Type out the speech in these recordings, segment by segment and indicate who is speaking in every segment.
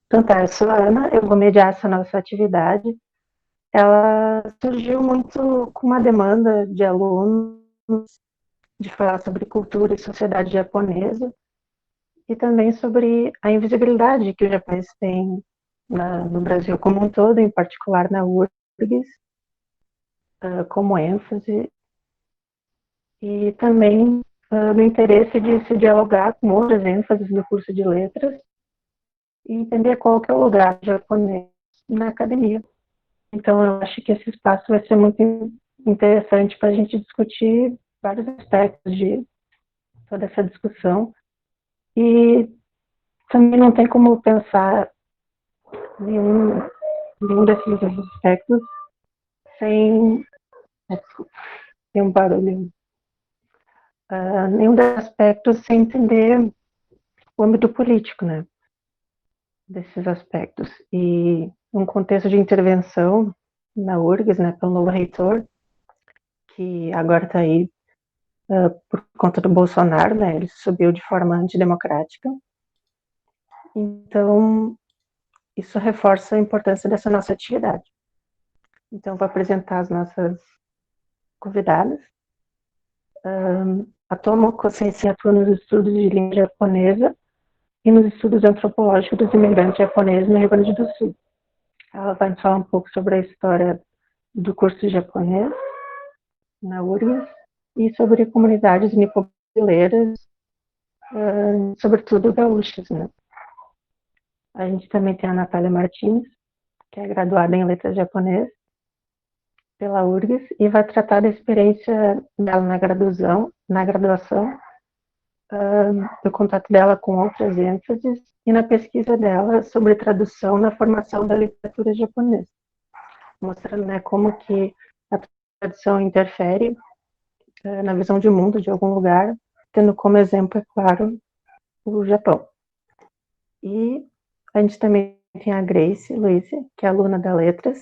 Speaker 1: Então tá, eu sou a Ana, eu vou mediar essa nossa atividade. Ela surgiu muito com uma demanda de alunos de falar sobre cultura e sociedade japonesa e também sobre a invisibilidade que o japonês tem no Brasil como um todo, em particular na URGS, como ênfase, e também no interesse de se dialogar com outras ênfases do curso de letras e entender qual que é o lugar japonês na academia. Então, eu acho que esse espaço vai ser muito interessante para a gente discutir vários aspectos de toda essa discussão. E também não tem como pensar nenhum desses aspectos sem... Desculpa, tem um barulho. Nenhum desses aspectos sem entender o âmbito político, né? Desses aspectos. E um contexto de intervenção na URGS, né, pelo novo reitor, que agora está aí por conta do Bolsonaro, né, ele subiu de forma antidemocrática. Então, isso reforça a importância dessa nossa atividade. Então, vou apresentar as nossas convidadas. A Tomoko Sensei atua nos estudos de língua japonesa e nos estudos antropológicos dos imigrantes japoneses no Rio Grande do Sul. Ela vai nos falar um pouco sobre a história do curso de japonês na URGS e sobre comunidades nipo-brasileiras, sobretudo gaúchas, né? A gente também tem a Natália Martins, que é graduada em letras japonesas pela URGS e vai tratar da experiência dela na graduação, do contato dela com outras ênfases e na pesquisa dela sobre tradução na formação da literatura japonesa, mostrando, né, como que a tradução interfere na visão de mundo de algum lugar, tendo como exemplo, é claro, o Japão. E a gente também tem a Grace Luiz, que é aluna da Letras,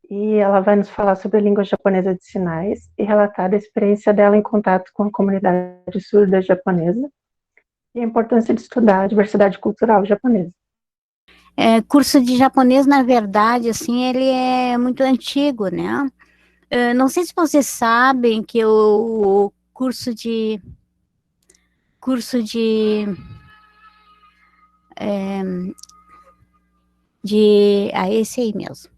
Speaker 1: e ela vai nos falar sobre a língua japonesa de sinais e relatar a experiência dela em contato com a comunidade surda japonesa e a importância de estudar a diversidade cultural japonesa.
Speaker 2: Curso de japonês, na verdade, assim, ele é muito antigo, né? Não sei se vocês sabem que o curso de esse aí mesmo,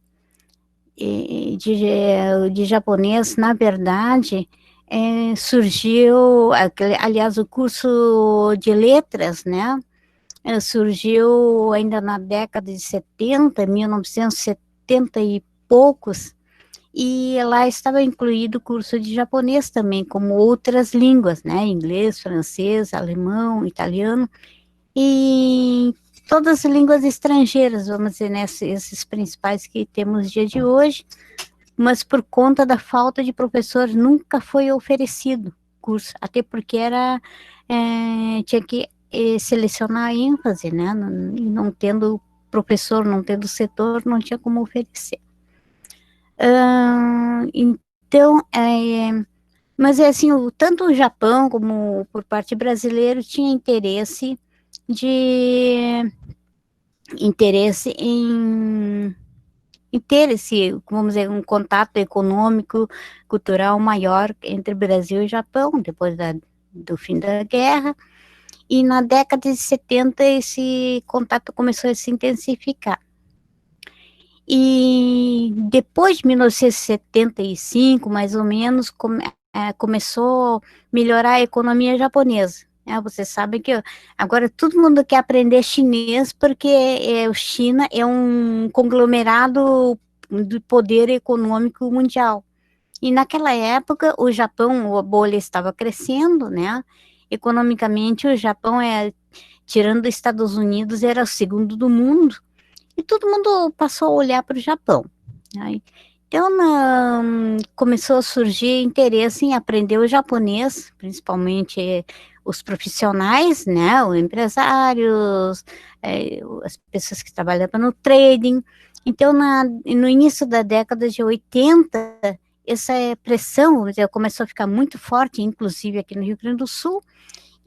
Speaker 2: de japonês, na verdade, surgiu, aliás, o curso de letras, né? Surgiu ainda na década de 70, 1970 e poucos, e lá estava incluído o curso de japonês também, como outras línguas, né? Inglês, francês, alemão, italiano, e todas as línguas estrangeiras, vamos dizer, né? Esses principais que temos no dia de hoje, mas por conta da falta de professor, nunca foi oferecido curso, até porque tinha que selecionar a ênfase, né? Não tendo professor, não tendo setor, não tinha como oferecer. Então, mas assim, tanto o Japão como por parte brasileira tinha interesse em ter esse, vamos dizer, um contato econômico, cultural maior entre Brasil e Japão, depois do fim da guerra. E na década de 70 esse contato começou a se intensificar. E depois de 1975, mais ou menos, começou a melhorar a economia japonesa. Vocês sabem que agora todo mundo quer aprender chinês porque o China é um conglomerado do poder econômico mundial. E naquela época o Japão, a bolha estava crescendo, né? Economicamente o Japão, tirando os Estados Unidos, era o segundo do mundo. E todo mundo passou a olhar para o Japão. Né? Então, começou a surgir interesse em aprender o japonês, principalmente os profissionais, né, os empresários, as pessoas que trabalhavam no trading. Então, no início da década de 80, essa pressão começou a ficar muito forte, inclusive aqui no Rio Grande do Sul,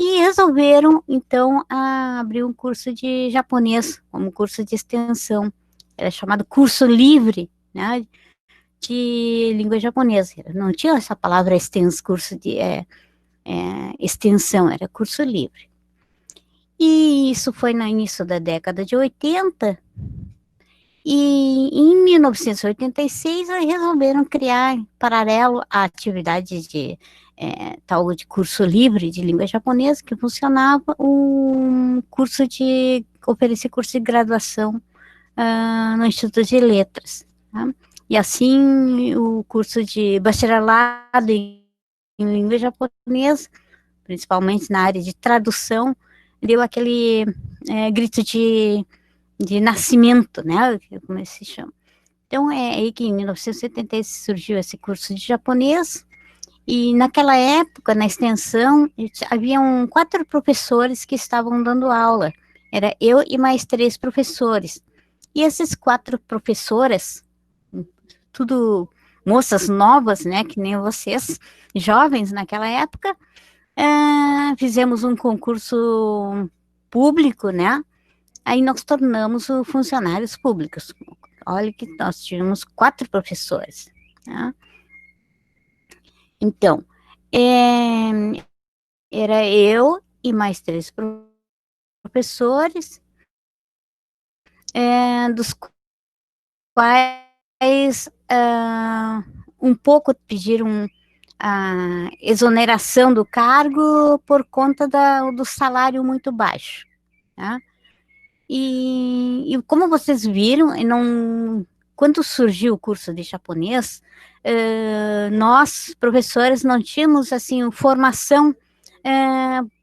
Speaker 2: e resolveram, então, abrir um curso de japonês, como curso de extensão. Era chamado curso livre, né, de língua japonesa. Não tinha essa palavra curso de extensão, era curso livre. E isso foi no início da década de 80, e em 1986 resolveram criar, em paralelo à atividade de tal de curso livre de língua japonesa, que funcionava, oferecer curso de graduação no Instituto de Letras. Tá? E assim, o curso de bacharelado em língua japonesa, principalmente na área de tradução, deu aquele grito de nascimento, né, como se chama. Então, é aí que em 1970 surgiu esse curso de japonês, e naquela época, na extensão, haviam 4 professores que estavam dando aula. Era eu e mais 3 professores. E essas 4 professoras, tudo moças novas, né, que nem vocês, jovens naquela época, fizemos um concurso público, né, aí nós tornamos funcionários públicos. Olha que nós tínhamos 4 professores, né? Então, era eu e mais 3 professores, dos quais um pouco pediram a exoneração do cargo por conta do salário muito baixo, tá? E como vocês viram, quando surgiu o curso de japonês, nós, professores, não tínhamos, assim, formação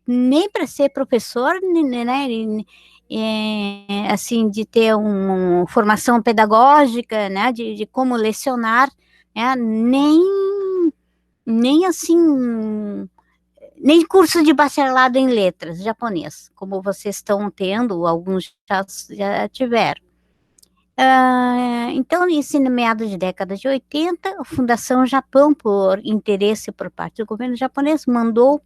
Speaker 2: nem para ser professor, né, assim, de ter uma formação pedagógica, né, de como lecionar, né, nem assim, nem curso de bacharelado em letras japonês, como vocês estão tendo, alguns já tiveram. Então, isso no meados de década de 80, a Fundação Japão, por interesse por parte do governo japonês, mandou,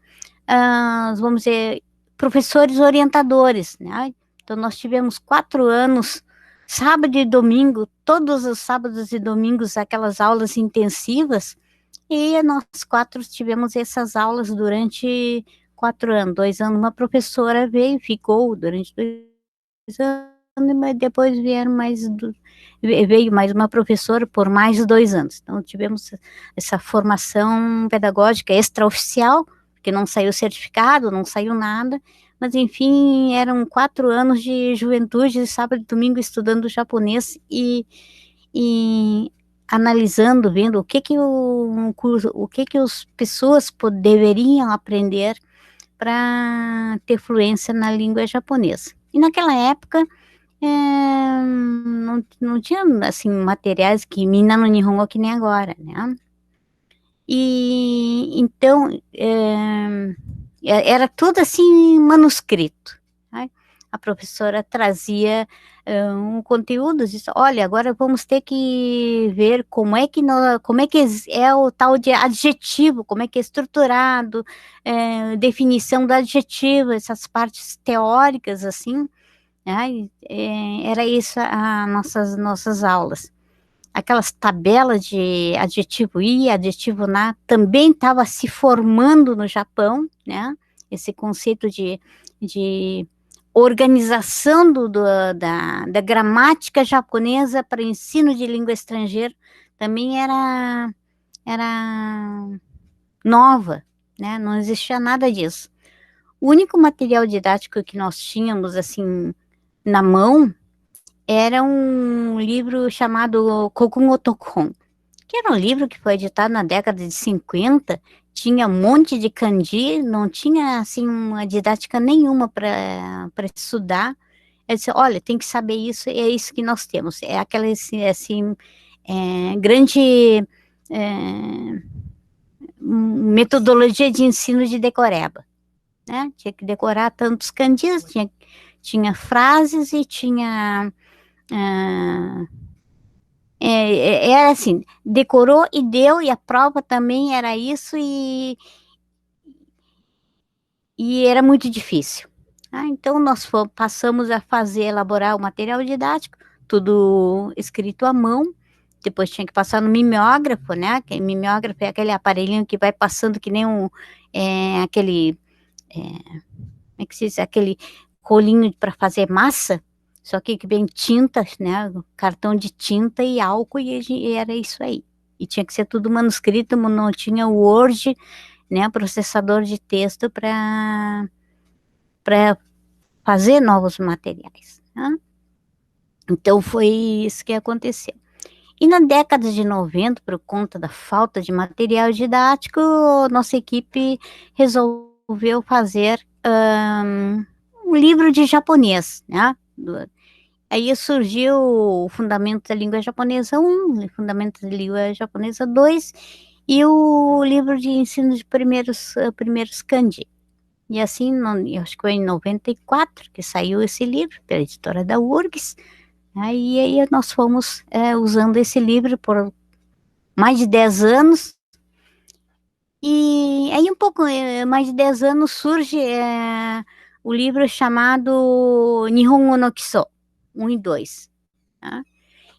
Speaker 2: vamos dizer, professores orientadores, né? Então, nós tivemos 4 anos, sábado e domingo, todos os sábados e domingos, aquelas aulas intensivas, e nós 4 tivemos essas aulas durante 4 anos. 2 anos, uma professora veio, ficou durante 2 anos, mas depois veio mais uma professora por mais 2 anos. Então, tivemos essa formação pedagógica extraoficial, que não saiu certificado, não saiu nada, mas enfim, eram 4 anos de juventude, sábado e domingo, estudando japonês e analisando, vendo o que que as pessoas deveriam aprender para ter fluência na língua japonesa. E naquela época, não tinha, assim, materiais que mina no Nihongo que nem agora, né? E, então, era tudo, assim, manuscrito, né? A professora trazia um conteúdo, disse, olha, agora vamos ter que ver como é que é o tal de adjetivo, como é que é estruturado, definição do adjetivo, essas partes teóricas, assim, né? Era isso nossas aulas. Aquelas tabelas de adjetivo i, adjetivo na, também estava se formando no Japão, né? Esse conceito de organização da gramática japonesa para ensino de língua estrangeira também era nova, né? Não existia nada disso. O único material didático que nós tínhamos, assim, na mão, era um livro chamado Kokun Otokon, que era um livro que foi editado na década de 50, tinha um monte de kanji, não tinha, assim, uma didática nenhuma para estudar. Eu disse, olha, tem que saber isso, é isso que nós temos. É aquela, assim, grande metodologia de ensino de decoreba, né? Tinha que decorar tantos kanjis, tinha frases e tinha... era assim, decorou e deu, e a prova também era isso, e era muito difícil. Então, nós passamos a elaborar o material didático, tudo escrito à mão, depois tinha que passar no mimeógrafo, né? Que mimeógrafo é aquele aparelhinho que vai passando que nem aquele, como é que se diz? Aquele rolinho para fazer massa, só que vem tinta, né? Cartão de tinta e álcool, e era isso aí. E tinha que ser tudo manuscrito, não tinha o Word, né? Processador de texto para fazer novos materiais, né? Então foi isso que aconteceu. E na década de 90, por conta da falta de material didático, nossa equipe resolveu fazer um livro de japonês, né? Aí surgiu o Fundamento da Língua Japonesa 1, Fundamento da Língua Japonesa 2 e o livro de ensino de primeiros kanji. E assim, eu acho que foi em 94 que saiu esse livro, pela editora da URGS. Aí nós fomos usando esse livro por mais de 10 anos. E aí, um pouco mais de 10 anos, surge o livro chamado Nihongo no Kiso 1 e 2. Tá?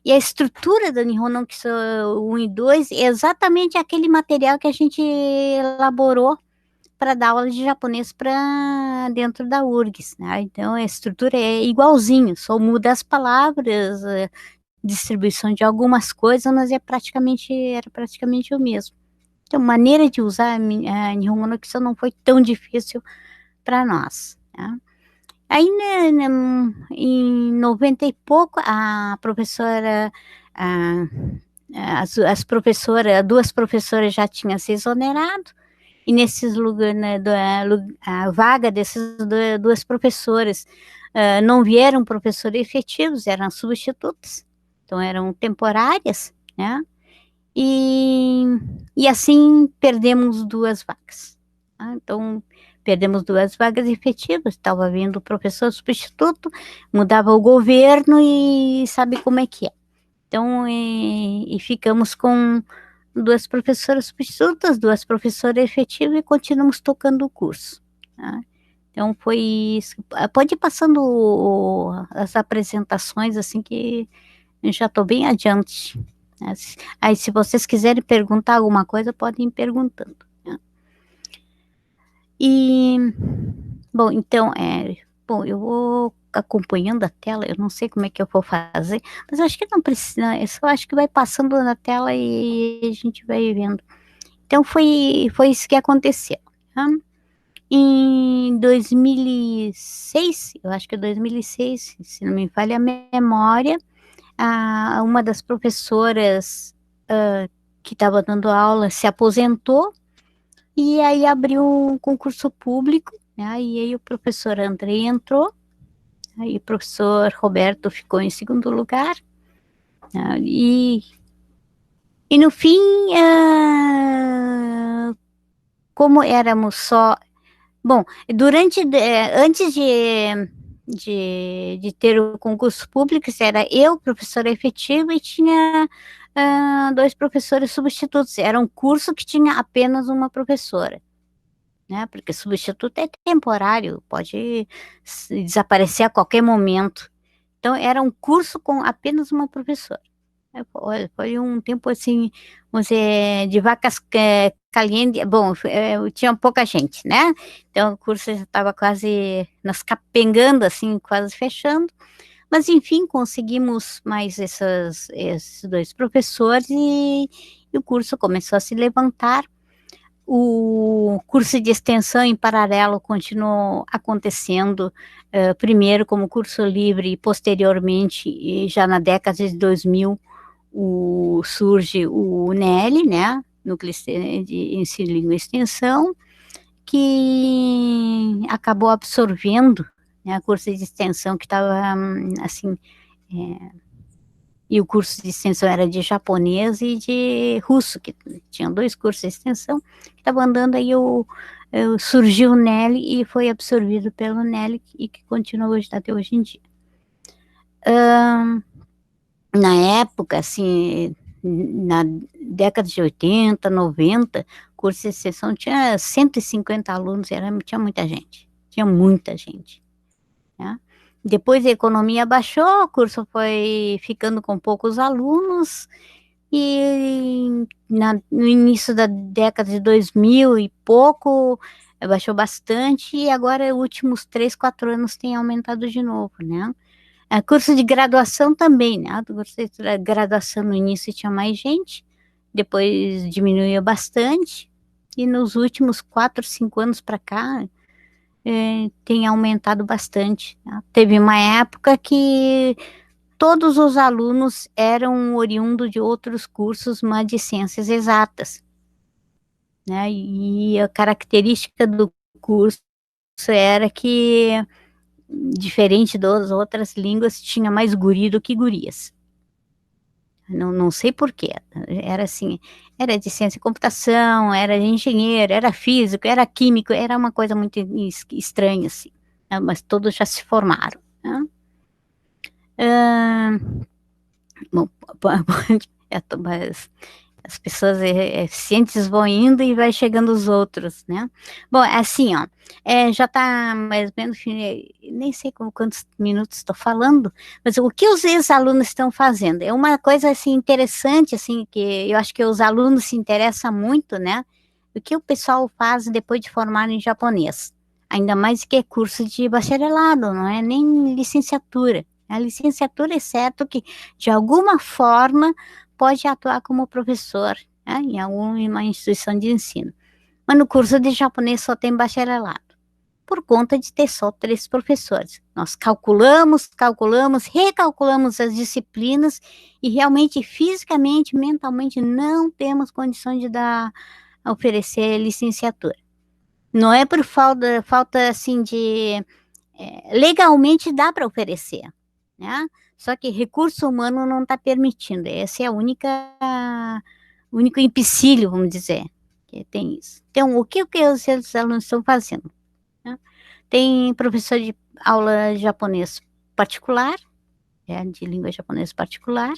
Speaker 2: E a estrutura do Nihon no Kiso 1 e 2 é exatamente aquele material que a gente elaborou para dar aula de japonês para dentro da URGS, né? Então a estrutura é igualzinho, só muda as palavras, distribuição de algumas coisas, mas era praticamente o mesmo. Então, maneira de usar a Nihongo no Kiso não foi tão difícil para nós, né? Aí, né, em 90 e pouco, a professora, a, as professoras, duas professoras já tinham se exonerado, e nesses lugares, né, a vaga dessas duas professoras, não vieram professores efetivos, eram substitutos, então eram temporárias, né? E, e assim perdemos duas vagas. Tá? Então, perdemos duas vagas efetivas, estava vindo o professor substituto, mudava o governo e sabe como é que é. Então, e ficamos com duas professoras substitutas, duas professoras efetivas e continuamos tocando o curso. Tá? Então, foi isso. Pode ir passando as apresentações, assim, que eu já estou bem adiante. Aí, se vocês quiserem perguntar alguma coisa, podem ir perguntando. Né? E, bom, então, bom, eu vou acompanhando a tela, eu não sei como é que eu vou fazer, mas eu acho que não precisa, eu só acho que vai passando na tela e a gente vai vendo. Então, foi isso que aconteceu. Tá? Em 2006, eu acho que é 2006, se não me falha a memória, uma das professoras que estava dando aula se aposentou e aí abriu um concurso público, né? E aí o professor Andrei entrou, aí o professor Roberto ficou em segundo lugar, né? E no fim, como éramos só, bom, antes de ter o concurso público, era eu, professora efetiva, e tinha dois professores substitutos. Era um curso que tinha apenas uma professora, né? Porque substituto é temporário, pode desaparecer a qualquer momento. Então, era um curso com apenas uma professora. Olha, foi um tempo assim, vamos dizer, de vacas calientes. Bom, tinha pouca gente, né? Então, o curso já estava quase nas capengando, assim, quase fechando. Mas, enfim, conseguimos mais esses dois professores e o curso começou a se levantar. O curso de extensão em paralelo continuou acontecendo, primeiro como curso livre e posteriormente, e já na década de 2000, surge o NEL, né, Núcleo de Ensino, Língua e Extensão, que acabou absorvendo, né, a curso de extensão que estava, assim, e o curso de extensão era de japonês e de russo, que tinham dois cursos de extensão, que estavam andando, aí surgiu o NEL e foi absorvido pelo NEL e que continua até hoje em dia. Na época, assim, na década de 80, 90, curso de extensão tinha 150 alunos, tinha muita gente. Tinha muita gente. Né? Depois a economia baixou, o curso foi ficando com poucos alunos, e no início da década de 2000 e pouco, baixou bastante, e agora, os últimos 3, 4 anos, tem aumentado de novo, né? Curso de graduação também, né? O curso de graduação no início tinha mais gente, depois diminuiu bastante, e nos últimos 4, 5 anos para cá, tem aumentado bastante. Né? Teve uma época que todos os alunos eram oriundos de outros cursos, mas de ciências exatas. Né? E a característica do curso era que, diferente das outras línguas, tinha mais guri do que gurias. Não sei por quê. Era assim, era de ciência e computação, era de engenheiro, era físico, era químico, era uma coisa muito estranha, assim. Né? Mas todos já se formaram. Né? Bom, mas as pessoas eficientes vão indo e vai chegando os outros, né? Bom, assim, ó, já está mais ou menos, nem sei quantos minutos estou falando, mas o que os ex-alunos estão fazendo? É uma coisa, assim, interessante, assim, que eu acho que os alunos se interessam muito, né? O que o pessoal faz depois de formar em japonês? Ainda mais que é curso de bacharelado, não é nem licenciatura. A licenciatura é certo que, de alguma forma, pode atuar como professor, né, em alguma instituição de ensino. Mas no curso de japonês só tem bacharelado, por conta de ter só 3 professores. Nós calculamos, recalculamos as disciplinas e realmente, fisicamente, mentalmente, não temos condições de oferecer licenciatura. Não é por falta assim de... legalmente dá para oferecer, né? Só que recurso humano não está permitindo. Esse é o único empecilho, vamos dizer, que tem isso. Então, o que os alunos estão fazendo? Né? Tem professor de aula de japonês particular, de língua japonesa particular,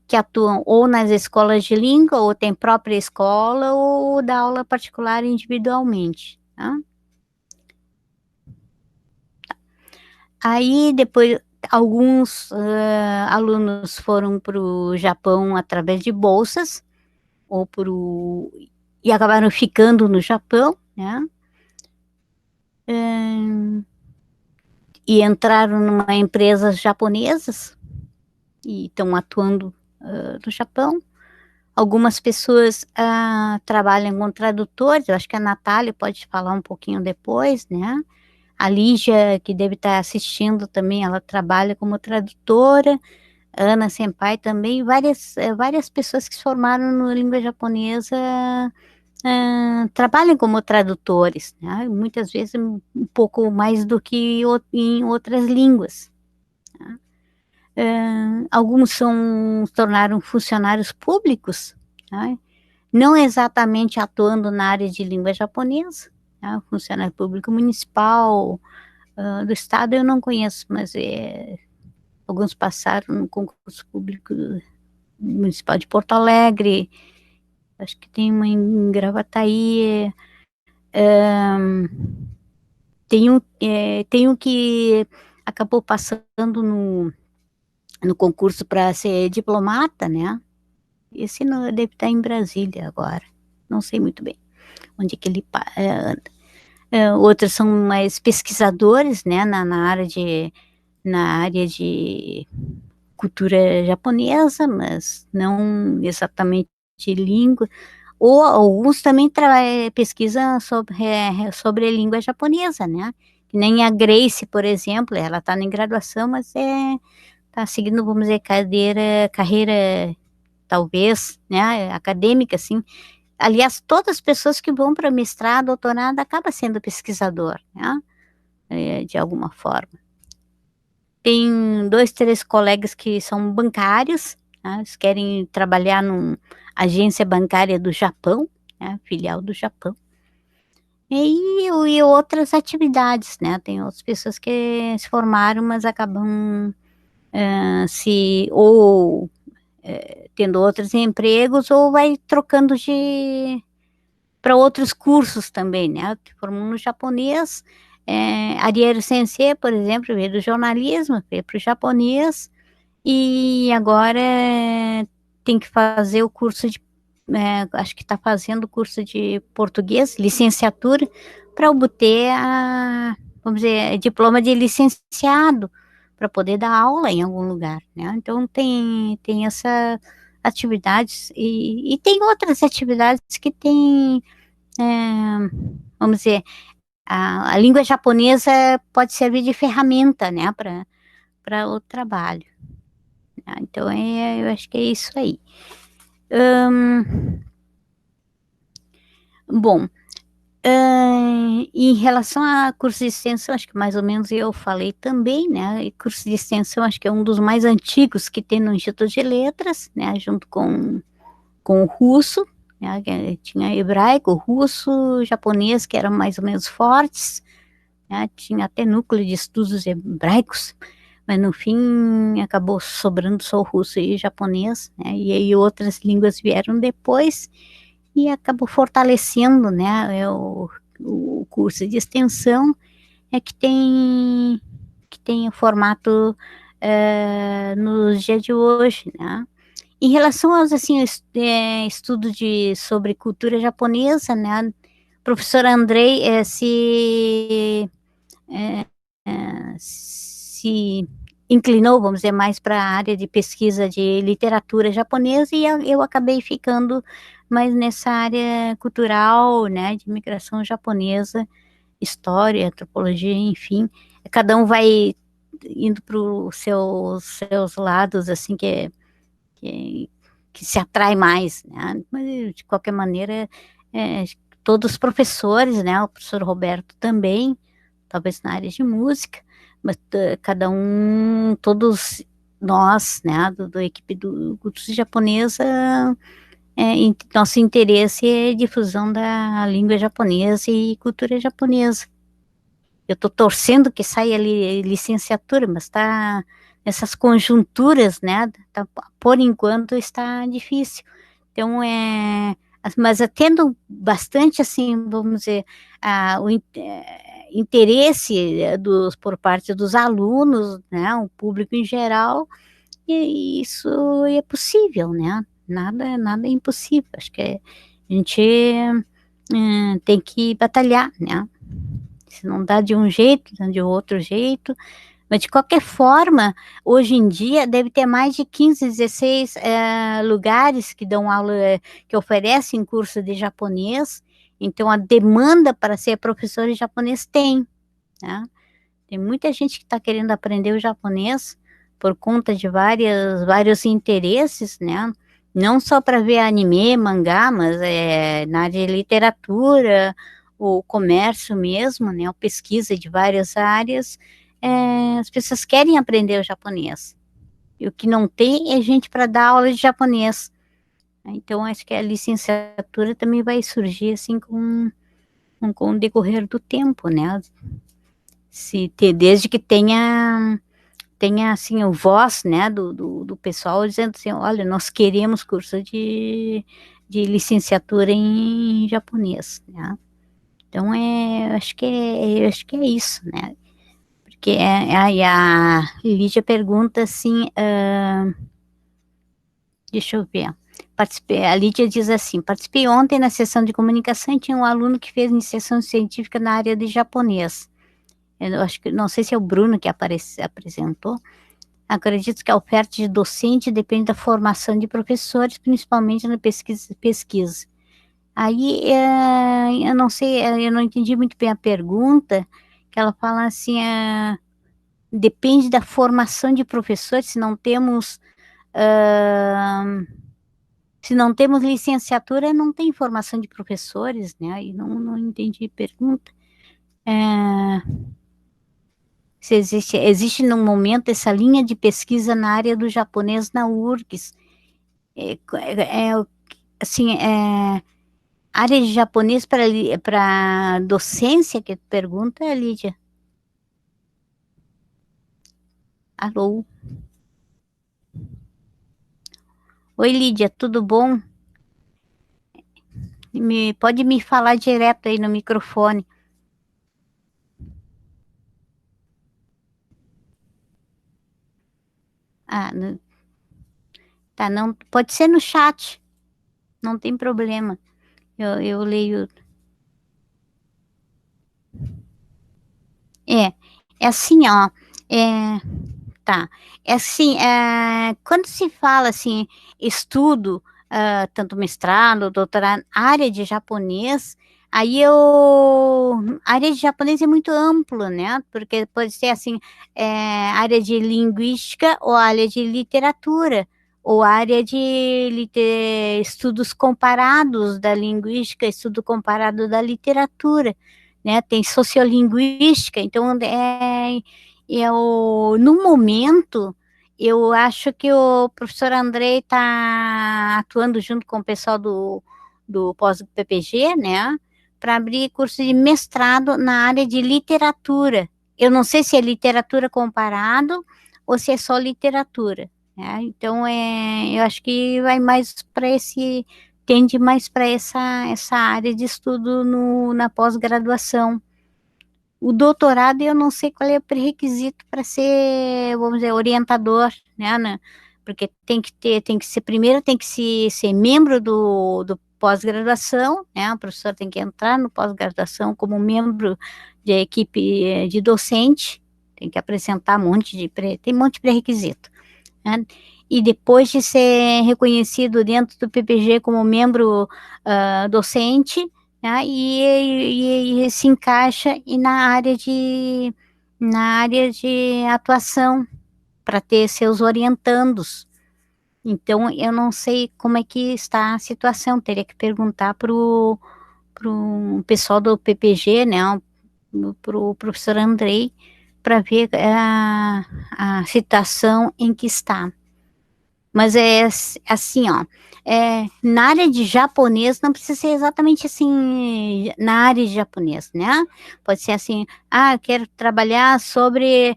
Speaker 2: que atuam ou nas escolas de língua, ou tem própria escola, ou dá aula particular individualmente. Tá? Aí, depois, alguns alunos foram para o Japão através de bolsas, e acabaram ficando no Japão, né? E entraram numa empresas japonesas e estão atuando no Japão. Algumas pessoas trabalham com tradutores, eu acho que a Natália pode falar um pouquinho depois, né? A Lígia, que deve estar assistindo também, ela trabalha como tradutora. Ana Senpai também, várias pessoas que se formaram na língua japonesa trabalham como tradutores, né? Muitas vezes um pouco mais do que em outras línguas. Né? Alguns se tornaram funcionários públicos, né? Não exatamente atuando na área de língua japonesa, né? Funcionário público municipal, do estado eu não conheço, mas alguns passaram no concurso público municipal de Porto Alegre, acho que tem uma em Gravataí, tem um que acabou passando no concurso para ser diplomata, né? Esse não, deve estar em Brasília agora, não sei muito bem onde que ele anda. Outros são mais pesquisadores, né, na área de cultura japonesa, mas não exatamente de língua, ou alguns também pesquisam sobre a língua japonesa, né? Que nem a Grace, por exemplo, ela está em graduação, mas está seguindo, vamos dizer, carreira, talvez, né, acadêmica, assim. Aliás, todas as pessoas que vão para mestrado, doutorado, acabam sendo pesquisador, né? De alguma forma. Tem 2, 3 colegas que são bancários, né? Eles querem trabalhar numa agência bancária do Japão, né? Filial do Japão. E outras atividades, né? Tem outras pessoas que se formaram, mas acabam ou tendo outros empregos, ou vai trocando para outros cursos também, né? Que formam no japonês. Ariero Sensei, por exemplo, veio do jornalismo, veio para o japonês, e agora tem que fazer o curso de, acho que está fazendo o curso de português, licenciatura, para obter vamos dizer, diploma de licenciado, para poder dar aula em algum lugar, né? Então tem essa atividades e tem outras atividades que tem, é, vamos dizer, a língua japonesa pode servir de ferramenta, né, para o trabalho. Né? Então, eu acho que é isso aí. Bom, em relação a curso de extensão, acho que mais ou menos eu falei também, né? E curso de extensão, acho que é um dos mais antigos que tem no Instituto de Letras, né? Junto com o russo, né? Tinha hebraico, russo, japonês, que eram mais ou menos fortes, né? Tinha até núcleo de estudos hebraicos, mas no fim acabou sobrando só o russo e o japonês, né? E aí outras línguas vieram depois e acabou fortalecendo, né? O curso de extensão é que tem o formato nos dias de hoje, né? Em relação aos assim estudo sobre cultura japonesa, né? O professor Andrei se inclinou, vamos dizer, mais para a área de pesquisa de literatura japonesa e eu acabei ficando mais nessa área cultural, né, de migração japonesa, história, antropologia, enfim. Cada um vai indo para os seus lados, assim, que, que se atrai mais, né? Mas, de qualquer maneira, é, todos os professores, né, o professor Roberto também, talvez na área de música, mas cada um, todos nós, né, da equipe do curso japonesa, nosso interesse é difusão da língua japonesa e cultura japonesa. Eu estou torcendo que saia ali licenciatura, mas está nessas conjunturas, né? Por enquanto está difícil. Então, mas tendo bastante, assim, vamos dizer, interesse por parte dos alunos, né? O público em geral, e isso é possível, né? Nada é impossível. Acho que a gente tem que batalhar, né? Se não dá de um jeito, dá de outro jeito. Mas, de qualquer forma, hoje em dia deve ter mais de 15, 16 lugares que dão aula, que oferecem curso de japonês. Então, a demanda para ser professor de japonês tem, né? Tem muita gente que está querendo aprender o japonês por conta de vários interesses, né? Não só para ver anime, mangá, mas na área de literatura, o comércio mesmo, né? A pesquisa de várias áreas. As pessoas querem aprender o japonês. E o que não tem é gente para dar aula de japonês. Então, acho que a licenciatura também vai surgir assim com o decorrer do tempo, né? Desde que tenha assim o voz, né, do pessoal dizendo assim, olha, nós queremos curso de licenciatura em japonês, né? Então eu acho que é isso, né? Porque aí a Lídia pergunta assim, deixa eu ver. A Lídia diz assim: participei ontem na sessão de comunicação e tinha um aluno que fez iniciação científica na área de japonês. Eu acho que não sei se é o Bruno que apresentou. Acredito que a oferta de docente depende da formação de professores, principalmente na pesquisa. Aí, eu não sei, eu não entendi muito bem a pergunta, que ela fala assim, depende da formação de professores, se não temos licenciatura, não tem formação de professores, né? E não entendi a pergunta. É, se existe no momento essa linha de pesquisa na área do japonês na URGS. Assim, área de japonês para docência, que tu pergunta, Lídia? Alô? Oi, Lídia, tudo bom? pode me falar direto aí no microfone. Ah, tá, não, pode ser no chat, não tem problema. Eu leio. É, é assim, ó. É, tá. É assim, quando se fala assim, estudo, tanto mestrado, doutorado, área de japonês, aí a área de japonês é muito amplo, né? Porque pode ser assim, área de linguística ou área de literatura, ou área de estudos comparados da linguística, estudo comparado da literatura, né? Tem sociolinguística, então no momento, eu acho que o professor Andrei está atuando junto com o pessoal do pós-PPG, né, para abrir curso de mestrado na área de literatura. Eu não sei se é literatura comparado ou se é só literatura, né? Então, eu acho que vai mais para tende mais para essa área de estudo na pós-graduação. O doutorado, eu não sei qual é o pré-requisito para ser, vamos dizer, orientador, né? Porque tem que ser, primeiro tem que ser membro do pós-graduação, né? O professor tem que entrar no pós-graduação como membro de equipe de docente, tem que apresentar tem um monte de pré-requisito, né? E depois de ser reconhecido dentro do PPG como membro docente, né? E se encaixa na área de atuação para ter seus orientandos. Então, eu não sei como é que está a situação, teria que perguntar para o pessoal do PPG, né? Para o professor Andrei, para ver a situação em que está. Mas é assim, ó. Na área de japonês, não precisa ser exatamente assim, na área de japonês, né? Pode ser assim, eu quero trabalhar sobre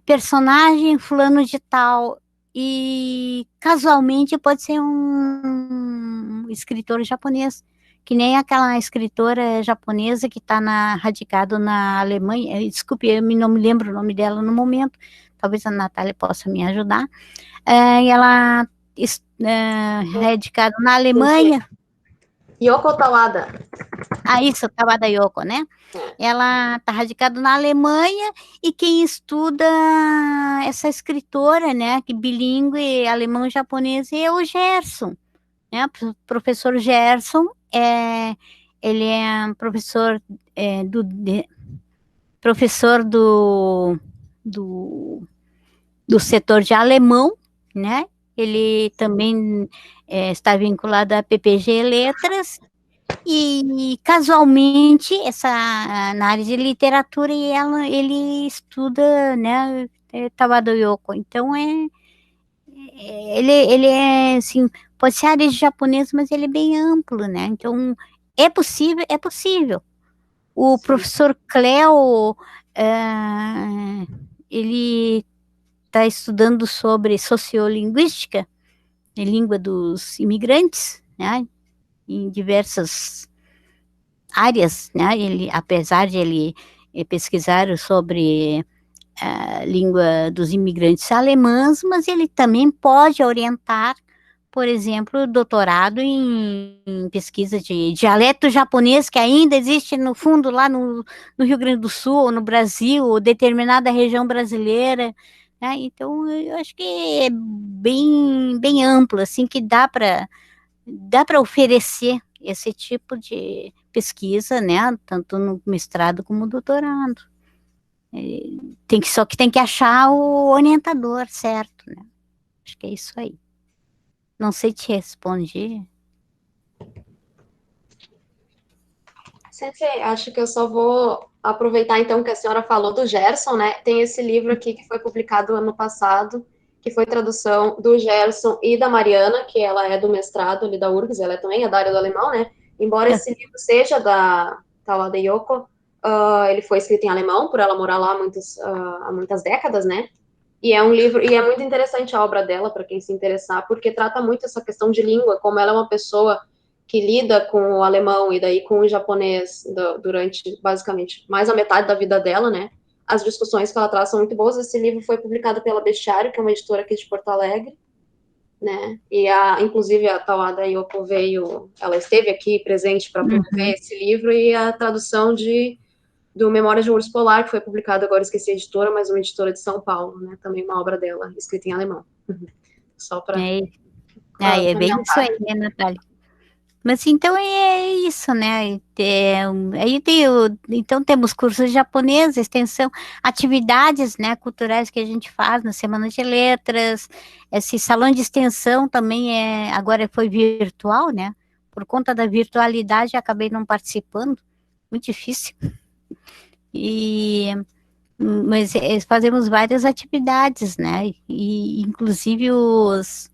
Speaker 2: personagem fulano de tal. E casualmente pode ser um escritor japonês, que nem aquela escritora japonesa que está radicado na Alemanha. Desculpe, eu não me lembro o nome dela no momento. Talvez a Natália possa me ajudar. E ela é radicada na Alemanha.
Speaker 3: Yoko Tawada.
Speaker 2: Isso, Tawada Yoko, né? Ela está radicada na Alemanha e quem estuda essa escritora, né, que bilíngue alemão e japonês é o Gerson, né? O professor Gerson ele é um professor professor do setor de alemão, né? Ele também está vinculado à PPG Letras e casualmente na área de literatura ele estuda, né? Tawada Yoko. Então ele é assim, pode ser área de japonês, mas ele é bem amplo, né? Então é possível, é possível. O
Speaker 3: Sim.
Speaker 2: professor Cleo, ele está estudando sobre sociolinguística, língua dos imigrantes, né, em diversas áreas, né, apesar de ele pesquisar sobre a língua dos imigrantes alemães, mas ele também pode orientar, por exemplo, doutorado em pesquisa de dialeto japonês, que ainda existe no fundo lá no Rio Grande do Sul, ou no Brasil, ou determinada região brasileira, né? Então, eu acho que é bem amplo, assim, que dá para oferecer esse tipo de pesquisa, né? Tanto no mestrado como no doutorado. Só que tem que achar o orientador certo, né? Acho que é isso aí. Não sei te responder.
Speaker 3: Sensei, acho que eu só vou aproveitar então que a senhora falou do Gerson, né? Tem esse livro aqui que foi publicado ano passado, que foi tradução do Gerson e da Mariana, que ela é do mestrado ali da URGS, ela também é da área do alemão, né? Embora esse livro seja da Tawada Yoko, ele foi escrito em alemão, por ela morar lá há muitas décadas, né? E é um livro, e é muito interessante a obra dela, para quem se interessar, porque trata muito essa questão de língua, como ela é uma pessoa que lida com o alemão e daí com o japonês durante, basicamente, mais a metade da vida dela, né? As discussões que ela traz são muito boas. Esse livro foi publicado pela Bestiário, que é uma editora aqui de Porto Alegre, né? E inclusive a Tawada Yoko ela esteve aqui presente para promover esse livro, e a tradução do Memórias de um Urso Polar, que foi publicado agora, esqueci a editora, mas uma editora de São Paulo, né? Também uma obra dela, escrita em alemão. Só para
Speaker 2: é bem isso aí, né, Natália? Mas então é isso, né? Então temos cursos de japonês, extensão, atividades, né, culturais que a gente faz na Semana de Letras. Esse salão de extensão também agora foi virtual, né? Por conta da virtualidade, acabei não participando, muito difícil. Mas fazemos várias atividades, né? E inclusive os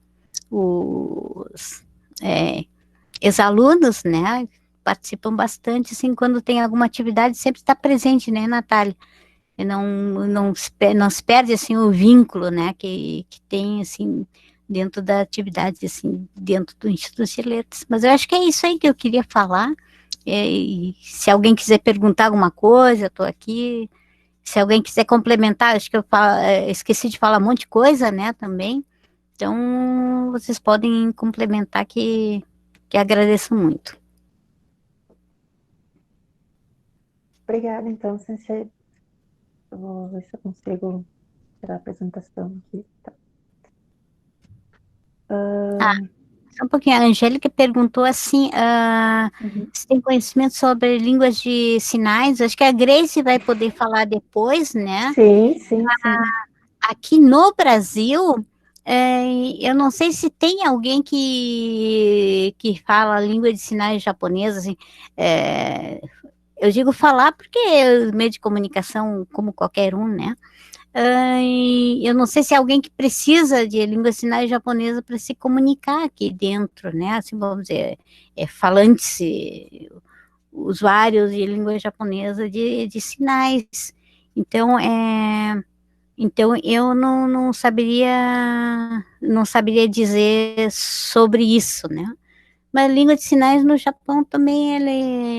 Speaker 2: ex-alunos, né, participam bastante, assim, quando tem alguma atividade, sempre está presente, né, Natália? E não se perde, assim, o vínculo, né, que tem, assim, dentro da atividade, assim, dentro do Instituto de Letras. Mas eu acho que é isso aí que eu queria falar, e se alguém quiser perguntar alguma coisa, eu estou aqui. Se alguém quiser complementar, acho que eu esqueci de falar um monte de coisa, né, também. Então, vocês podem complementar que agradeço muito.
Speaker 1: Obrigada, então, Sensei. Eu vou ver se eu consigo tirar a apresentação aqui. Tá.
Speaker 2: Só um pouquinho. A Angélica perguntou assim, se tem conhecimento sobre línguas de sinais. Acho que a Grace vai poder falar depois, né?
Speaker 1: Sim, sim.
Speaker 2: Aqui no Brasil, eu não sei se tem alguém que fala língua de sinais japonesa, assim, eu digo falar porque é meio de comunicação como qualquer um, né? Eu não sei se é alguém que precisa de língua de sinais japonesa para se comunicar aqui dentro, né? Assim, vamos dizer, falantes, usuários de língua japonesa de sinais. Então, eu não saberia dizer sobre isso, né? Mas a língua de sinais no Japão também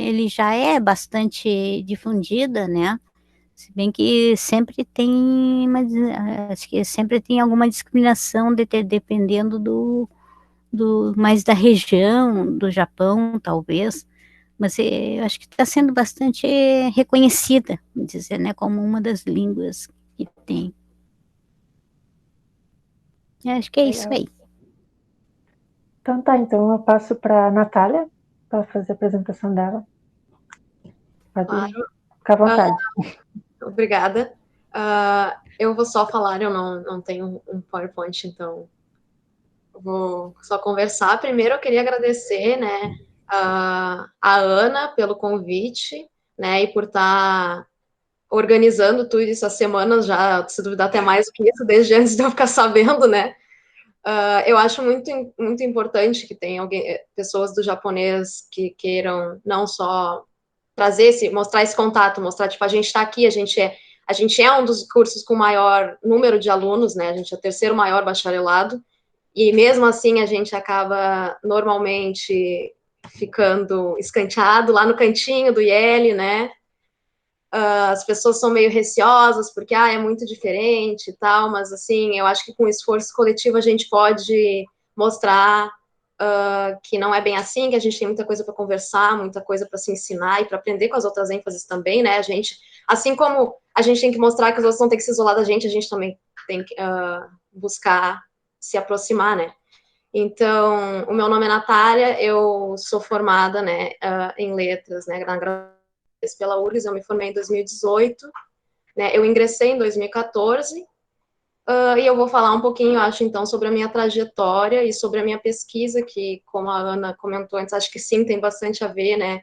Speaker 2: ele já é bastante difundida, né? Se bem que sempre tem acho que sempre tem alguma discriminação dependendo mais da região do Japão, talvez. Mas eu acho que está sendo bastante reconhecida, vamos dizer, né, como uma das línguas que tem. Eu acho que é isso aí.
Speaker 1: Então tá, então eu passo para a Natália para fazer a apresentação dela. Pode ficar à vontade.
Speaker 3: Obrigada. Eu vou só falar, eu não tenho um PowerPoint, então vou só conversar. Primeiro eu queria agradecer, né, a Ana pelo convite, né, e por estar organizando tudo isso há semanas já, se duvidar até mais do que isso, desde antes de eu ficar sabendo, né. Eu acho muito, muito importante que tenha pessoas do japonês que queiram não só mostrar esse contato, mostrar, tipo, a gente está aqui, a gente é um dos cursos com maior número de alunos, né, a gente é o terceiro maior bacharelado, e mesmo assim a gente acaba normalmente ficando escanteado lá no cantinho do IEL, né, as pessoas são meio receosas, porque, é muito diferente e tal, mas, assim, eu acho que com esforço coletivo a gente pode mostrar que não é bem assim, que a gente tem muita coisa para conversar, muita coisa para se ensinar e para aprender com as outras ênfases também, né, assim como a gente tem que mostrar que os outros não têm que se isolar da gente também tem que buscar se aproximar, né. Então, o meu nome é Natália, eu sou formada, né, em letras, né, na graduação pela URGS, eu me formei em 2018, né, eu ingressei em 2014, e eu vou falar um pouquinho, acho, então, sobre a minha trajetória e sobre a minha pesquisa, que, como a Ana comentou antes, acho que sim, tem bastante a ver, né,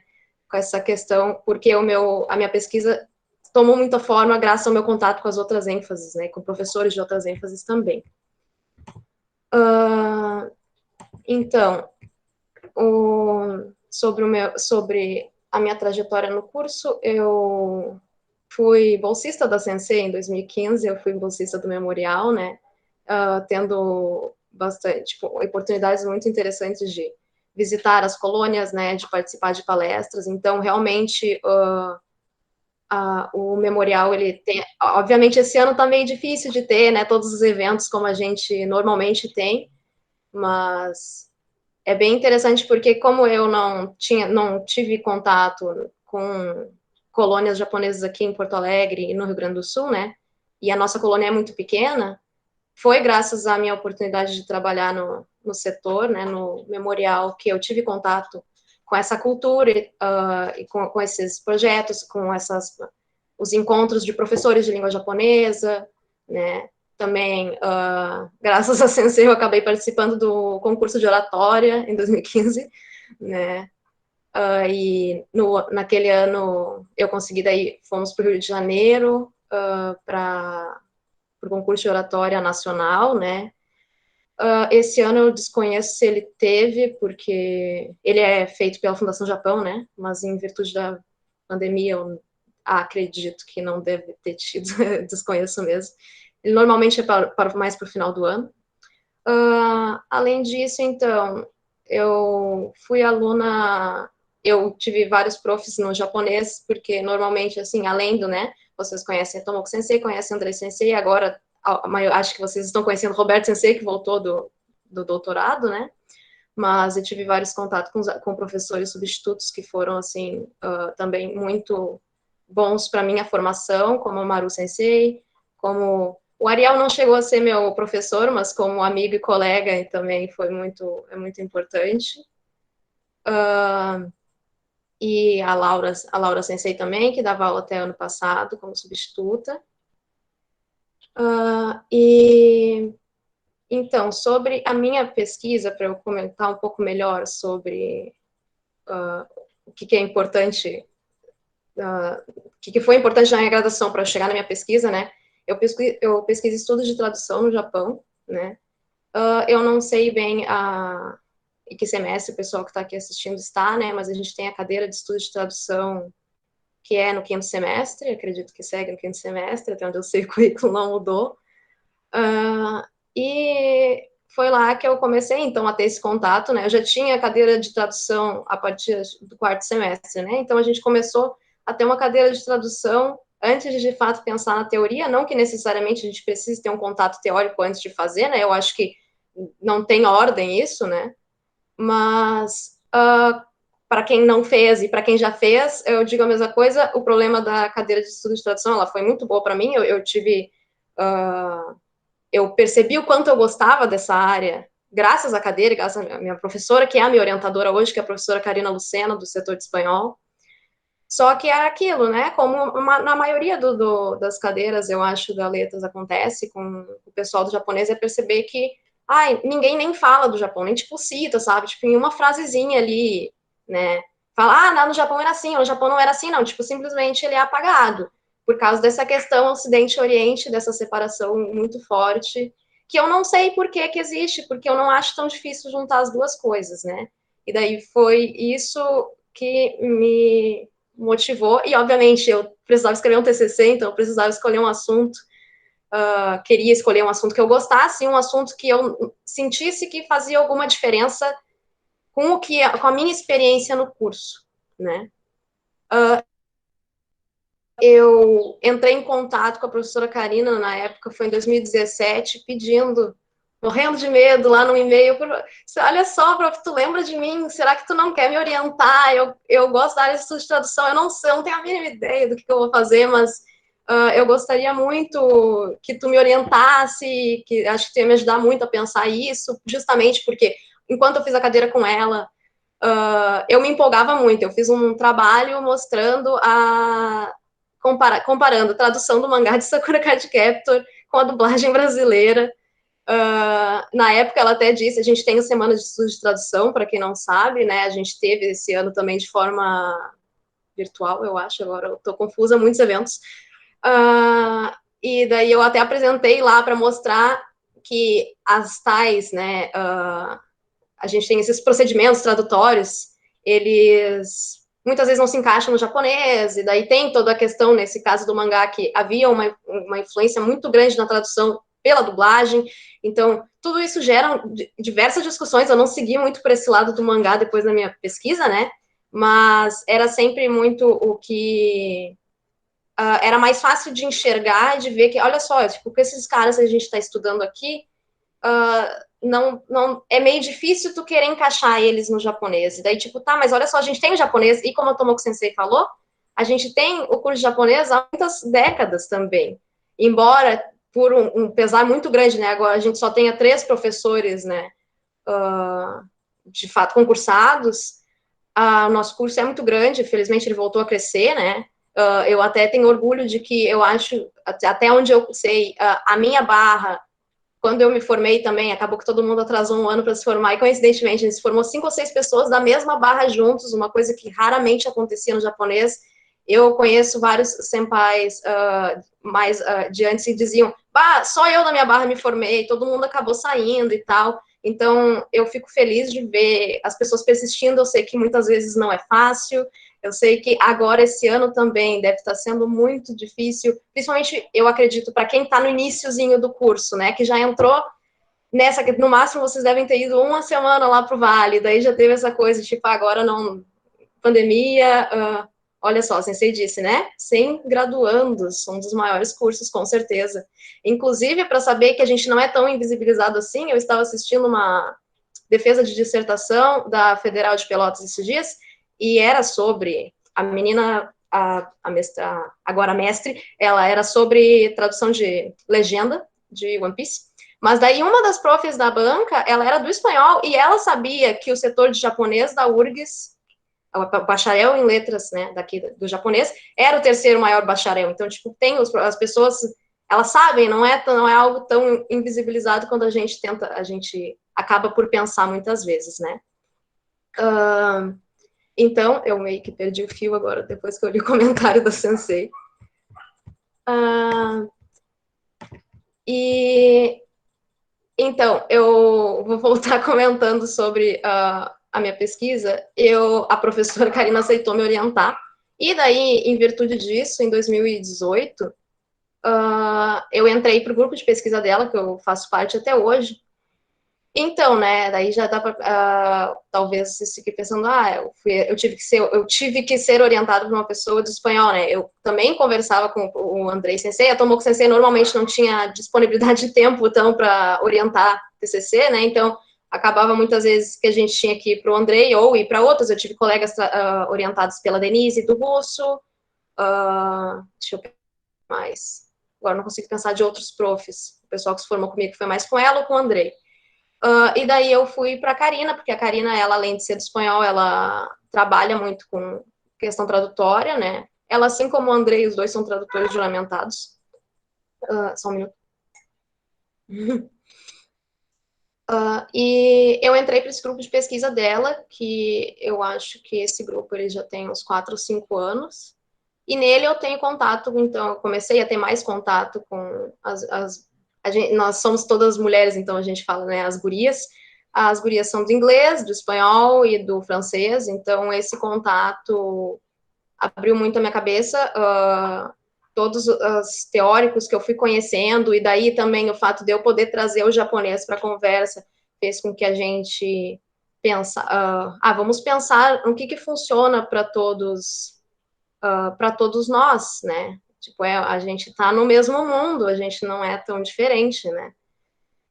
Speaker 3: com essa questão, porque a minha pesquisa tomou muita forma graças ao meu contato com as outras ênfases, né, com professores de outras ênfases também. Então, sobre a minha trajetória no curso, eu fui bolsista da Sensei em 2015, eu fui bolsista do Memorial, né, tendo bastante, oportunidades muito interessantes de visitar as colônias, né, de participar de palestras. Então, realmente, o memorial, ele tem... Obviamente, esse ano tá meio difícil de ter, né, todos os eventos como a gente normalmente tem, mas é bem interessante porque, como eu não tive contato com colônias japonesas aqui em Porto Alegre e no Rio Grande do Sul, né, e a nossa colônia é muito pequena, foi graças à minha oportunidade de trabalhar no setor, né, no memorial, que eu tive contato com essa cultura e com esses projetos, com os encontros de professores de língua japonesa, né, também, graças a Sensei, eu acabei participando do concurso de oratória em 2015, né, e naquele ano eu consegui, daí fomos para o Rio de Janeiro para o concurso de oratória nacional, né. Esse ano eu desconheço se ele teve, porque ele é feito pela Fundação Japão, né, mas em virtude da pandemia eu acredito que não deve ter tido, desconheço mesmo. Ele normalmente é mais para o final do ano. Além disso, então, eu fui aluna, eu tive vários profs no japonês, porque normalmente, assim, além do, né, vocês conhecem a Tomoko Sensei, conhecem Andrei Sensei, agora acho que vocês estão conhecendo Roberto Sensei, que voltou do doutorado, né, mas eu tive vários contatos com professores substitutos que foram, assim, também muito bons para minha formação, como o Maru Sensei, como o Ariel não chegou a ser meu professor, mas como amigo e colega também foi muito importante. E a Laura Sensei também, que dava aula até ano passado como substituta. E então, sobre a minha pesquisa, para eu comentar um pouco melhor sobre o que é importante, o que foi importante na minha graduação para chegar na minha pesquisa, né? Eu pesquiso estudos de tradução no Japão, né? Eu não sei bem em que semestre o pessoal que está aqui assistindo está, né? Mas a gente tem a cadeira de estudos de tradução que é no 5º semestre, acredito que segue no 5º semestre, até onde eu sei o currículo não mudou. E foi lá que eu comecei, então, a ter esse contato, né? Eu já tinha cadeira de tradução a partir do 4º semestre, né? Então, a gente começou a ter uma cadeira de tradução antes de fato, pensar na teoria, não que necessariamente a gente precise ter um contato teórico antes de fazer, né? Eu acho que não tem ordem isso, né? Mas, para quem não fez e para quem já fez, eu digo a mesma coisa, o problema da cadeira de estudo de tradução, ela foi muito boa para mim, eu percebi o quanto eu gostava dessa área, graças à cadeira, graças à minha professora, que é a minha orientadora hoje, que é a professora Karina Lucena, do setor de espanhol. Só que é aquilo, né? Como na maioria das cadeiras, eu acho, da Letras acontece com o pessoal do japonês, é perceber que ninguém nem fala do Japão, nem tipo cita, sabe? Tipo, em uma frasezinha ali, né? Fala, não, no Japão era assim, no Japão não era assim, não. Tipo, simplesmente ele é apagado por causa dessa questão Ocidente e Oriente, dessa separação muito forte, que eu não sei por que existe, porque eu não acho tão difícil juntar as duas coisas, né? E daí foi isso que me motivou, e obviamente eu precisava escrever um TCC, então eu precisava escolher um assunto, queria escolher um assunto que eu gostasse, um assunto que eu sentisse que fazia alguma diferença com a minha experiência no curso, né? Eu entrei em contato com a professora Karina, na época, foi em 2017, morrendo de medo lá no e-mail, olha só, prof, tu lembra de mim, será que tu não quer me orientar? Eu gosto da área de estudo de tradução, eu não tenho a mínima ideia do que eu vou fazer, mas eu gostaria muito que tu me orientasse, que acho que tu ia me ajudar muito a pensar isso, justamente porque, enquanto eu fiz a cadeira com ela, eu me empolgava muito, eu fiz um trabalho mostrando comparando a tradução do mangá de Sakura Card Captor com a dublagem brasileira. Na época, ela até disse, a gente tem a semana de estudo de tradução, para quem não sabe, né? A gente teve esse ano também de forma virtual, eu acho, agora eu estou confusa, muitos eventos. E daí eu até apresentei lá para mostrar que as tais, né? A gente tem esses procedimentos tradutórios, eles muitas vezes não se encaixam no japonês, e daí tem toda a questão, nesse caso do mangá, que havia uma influência muito grande na tradução pela dublagem. Então, tudo isso gera diversas discussões. Eu não segui muito por esse lado do mangá depois da minha pesquisa, né? Mas era sempre muito o que era mais fácil de enxergar e de ver que, olha só, tipo, com esses caras que a gente está estudando aqui, não é meio difícil tu querer encaixar eles no japonês. E daí, tipo, tá, mas olha só, a gente tem o japonês, e como o Tomoko Sensei falou, a gente tem o curso de japonês há muitas décadas também. Embora, por um pesar muito grande, né, agora a gente só tenha 3 professores, né, de fato concursados, o nosso curso é muito grande, felizmente ele voltou a crescer, né, eu até tenho orgulho de que eu acho, até onde eu sei, a minha barra, quando eu me formei também, acabou que todo mundo atrasou um ano para se formar, e coincidentemente, a gente se formou 5 ou 6 pessoas da mesma barra juntos, uma coisa que raramente acontecia no japonês. Eu conheço vários senpais mais de antes que diziam, só eu da minha barra me formei, todo mundo acabou saindo e tal. Então, eu fico feliz de ver as pessoas persistindo, eu sei que muitas vezes não é fácil, eu sei que agora, esse ano também, deve estar sendo muito difícil, principalmente, eu acredito, para quem está no iniciozinho do curso, né, que já entrou nessa, que no máximo vocês devem ter ido uma semana lá para o Vale, daí já teve essa coisa, tipo, agora não, pandemia, olha só, a Sensei disse, né, 100 graduandos, um dos maiores cursos, com certeza. Inclusive, para saber que a gente não é tão invisibilizado assim, eu estava assistindo uma defesa de dissertação da Federal de Pelotas esses dias, e era sobre a menina, agora mestre, ela era sobre tradução de legenda de One Piece, mas daí uma das profs da banca, ela era do espanhol, e ela sabia que o setor de japonês da URGS, o bacharel em letras, né, daqui do japonês, era o 3º maior bacharel, então, tipo, tem as pessoas, elas sabem, não é algo tão invisibilizado quando a gente acaba por pensar muitas vezes, né. Então, eu meio que perdi o fio agora, depois que eu li o comentário da Sensei. Então, eu vou voltar comentando sobre a minha pesquisa. A professora Karina aceitou me orientar, e daí, em virtude disso, em 2018, eu entrei para o grupo de pesquisa dela, que eu faço parte até hoje. Então, né, daí já dá para, talvez, você fique pensando, eu tive que ser orientado por uma pessoa do espanhol, né, eu também conversava com o Andrei Sensei, a Tomoko Sensei normalmente não tinha disponibilidade de tempo, então, para orientar TCC, né, então, acabava muitas vezes que a gente tinha que ir para o Andrei ou ir para outras, eu tive colegas orientados pela Denise do Russo, deixa eu pensar mais, agora não consigo pensar de outros profs, o pessoal que se formou comigo foi mais com ela ou com o Andrei. E daí eu fui para a Karina, porque a Karina, ela, além de ser do espanhol, ela trabalha muito com questão tradutória, né? Ela, assim como o Andrei, os dois são tradutores juramentados. Só um minuto. E eu entrei para esse grupo de pesquisa dela, que eu acho que esse grupo ele já tem uns 4 ou 5 anos. E nele eu tenho contato, então eu comecei a ter mais contato com nós somos todas mulheres, então a gente fala, né, as gurias são do inglês, do espanhol e do francês, então esse contato abriu muito a minha cabeça, todos os teóricos que eu fui conhecendo, e daí também o fato de eu poder trazer o japonês para a conversa, fez com que a gente vamos pensar no que funciona para todos nós, né? Tipo, a gente tá no mesmo mundo, a gente não é tão diferente, né?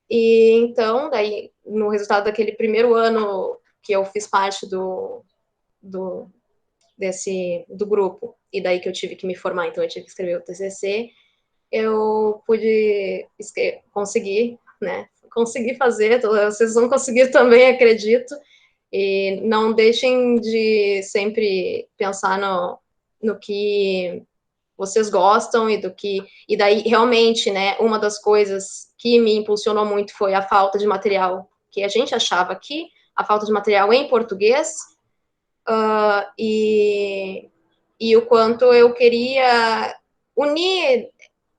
Speaker 3: E então, daí, no resultado daquele primeiro ano que eu fiz parte do grupo, e daí que eu tive que me formar, então eu tive que escrever o TCC, eu pude conseguir, né? Consegui fazer, vocês vão conseguir também, acredito, e não deixem de sempre pensar no que vocês gostam e daí realmente, né, uma das coisas que me impulsionou muito foi a falta de material que a gente achava aqui, a falta de material em português, e o quanto eu queria unir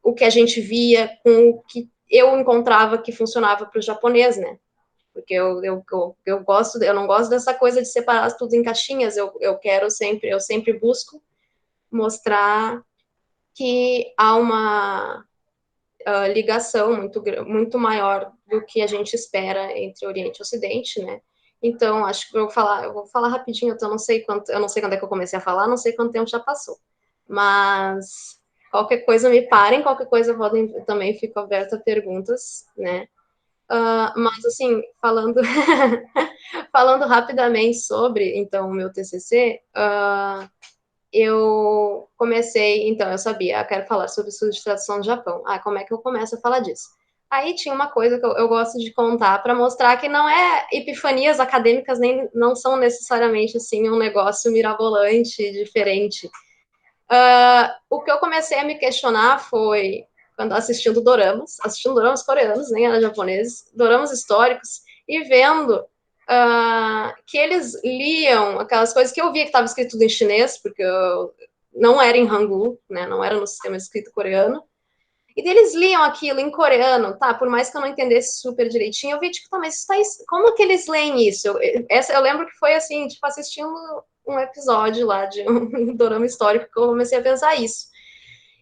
Speaker 3: o que a gente via com o que eu encontrava que funcionava para o japonês, né? Porque eu não gosto dessa coisa de separar tudo em caixinhas, eu sempre busco mostrar que há ligação muito maior do que a gente espera entre Oriente e Ocidente, né? Então, acho que eu vou falar rapidinho, eu não sei quando é que eu comecei a falar, não sei quanto tempo já passou. Mas qualquer coisa me parem, qualquer coisa podem também, fico aberta a perguntas, né? Mas assim, falando falando rapidamente sobre então o meu TCC, eu comecei, então eu sabia, eu quero falar sobre estudo de tradução no Japão. Como é que eu começo a falar disso? Aí tinha uma coisa que eu gosto de contar para mostrar que não é epifanias acadêmicas, nem não são necessariamente assim um negócio mirabolante, diferente. O que eu comecei a me questionar foi quando assistindo doramas coreanos, nem era japoneses, doramas históricos, e vendo que eles liam aquelas coisas que eu via que estava escrito tudo em chinês, porque não era em Hangul, né, não era no sistema escrito coreano, e eles liam aquilo em coreano, tá? Por mais que eu não entendesse super direitinho, eu vi, tipo, tá, mas como que eles leem isso? Eu lembro que foi assim, tipo, assistindo um episódio lá de um dorama histórico que eu comecei a pensar isso.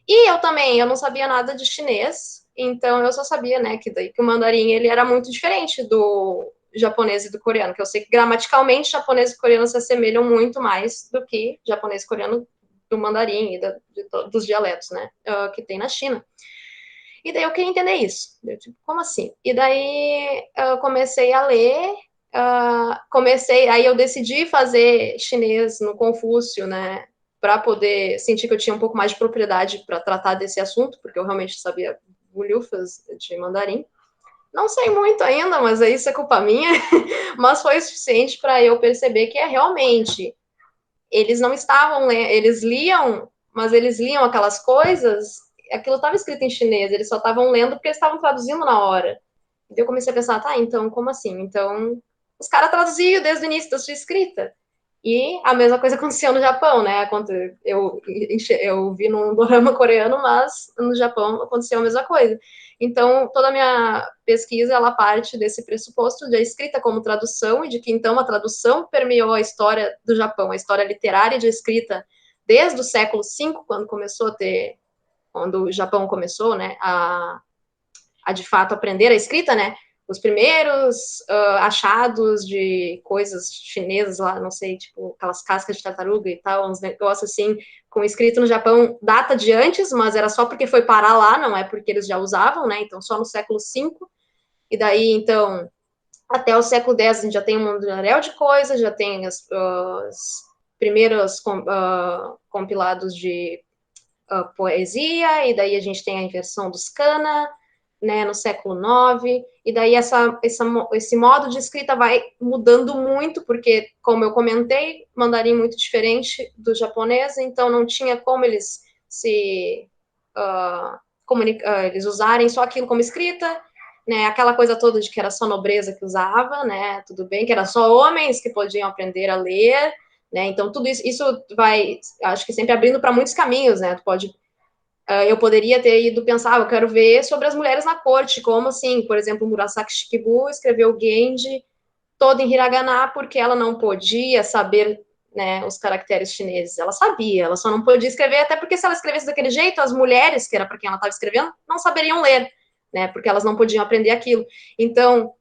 Speaker 3: E eu não sabia nada de chinês, então eu só sabia, né, que o mandarim, ele era muito diferente do japonês e do coreano, que eu sei que gramaticalmente japonês e coreano se assemelham muito mais do que japonês e coreano do mandarim e dos dialetos, né, que tem na China. E daí eu queria entender isso. Eu, tipo, como assim? E daí eu comecei a ler, aí eu decidi fazer chinês no Confúcio, né, para poder sentir que eu tinha um pouco mais de propriedade para tratar desse assunto, porque eu realmente sabia bulhufas de mandarim. Não sei muito ainda, mas isso é culpa minha, mas foi o suficiente para eu perceber que realmente eles não estavam lendo, eles liam, mas eles liam aquelas coisas, aquilo estava escrito em chinês, eles só estavam lendo porque eles estavam traduzindo na hora. E eu comecei a pensar, tá, então como assim? Então, os caras traduziam desde o início da sua escrita. E a mesma coisa aconteceu no Japão, né? Eu vi num dorama coreano, mas no Japão aconteceu a mesma coisa. Então, toda a minha pesquisa, ela parte desse pressuposto de a escrita como tradução e de que, então, a tradução permeou a história do Japão, a história literária de escrita desde o século V, quando o Japão começou, né, a de fato aprender a escrita, né? Os primeiros achados de coisas chinesas lá, não sei, tipo aquelas cascas de tartaruga e tal, uns negócios assim, com escrito no Japão, data de antes, mas era só porque foi parar lá, não é porque eles já usavam, né? Então, só no século V. E daí, então, até o século X, a gente já tem um mundaréu de coisas, já tem os primeiros compilados de poesia, e daí a gente tem a inversão dos kana, né, no século IX, e daí esse modo de escrita vai mudando muito, porque, como eu comentei, mandarim muito diferente do japonês, então não tinha como eles eles usarem só aquilo como escrita, né, aquela coisa toda de que era só nobreza que usava, né, tudo bem, que era só homens que podiam aprender a ler, né, então tudo isso vai, acho que sempre abrindo para muitos caminhos, né, eu poderia ter ido pensar, eu quero ver sobre as mulheres na corte, como assim, por exemplo, Murasaki Shikibu escreveu Genji todo em hiragana porque ela não podia saber, né, os caracteres chineses. Ela sabia, ela só não podia escrever, até porque se ela escrevesse daquele jeito, as mulheres, que era para quem ela estava escrevendo, não saberiam ler, né, porque elas não podiam aprender aquilo. Então,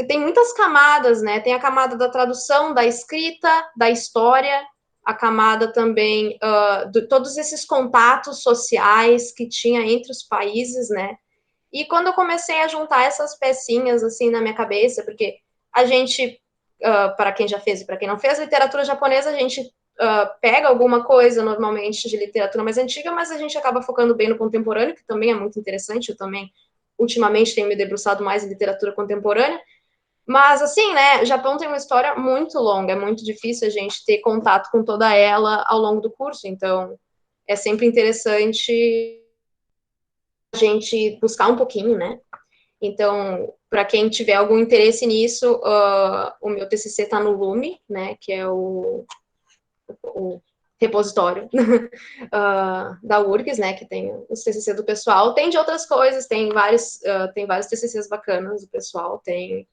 Speaker 3: tem muitas camadas, né, tem a camada da tradução, da escrita, da história, a camada também de todos esses contatos sociais que tinha entre os países, né? E quando eu comecei a juntar essas pecinhas assim na minha cabeça, porque a gente, para quem já fez e para quem não fez, literatura japonesa, a gente pega alguma coisa normalmente de literatura mais antiga, mas a gente acaba focando bem no contemporâneo, que também é muito interessante. Eu também, ultimamente, tenho me debruçado mais em literatura contemporânea. Mas, assim, né, o Japão tem uma história muito longa, é muito difícil a gente ter contato com toda ela ao longo do curso, então é sempre interessante a gente buscar um pouquinho, né? Então, para quem tiver algum interesse nisso, o meu TCC está no Lume, né, que é o repositório da URGS, né, que tem os TCC do pessoal. Tem de outras coisas, tem vários TCCs bacanas do pessoal, tem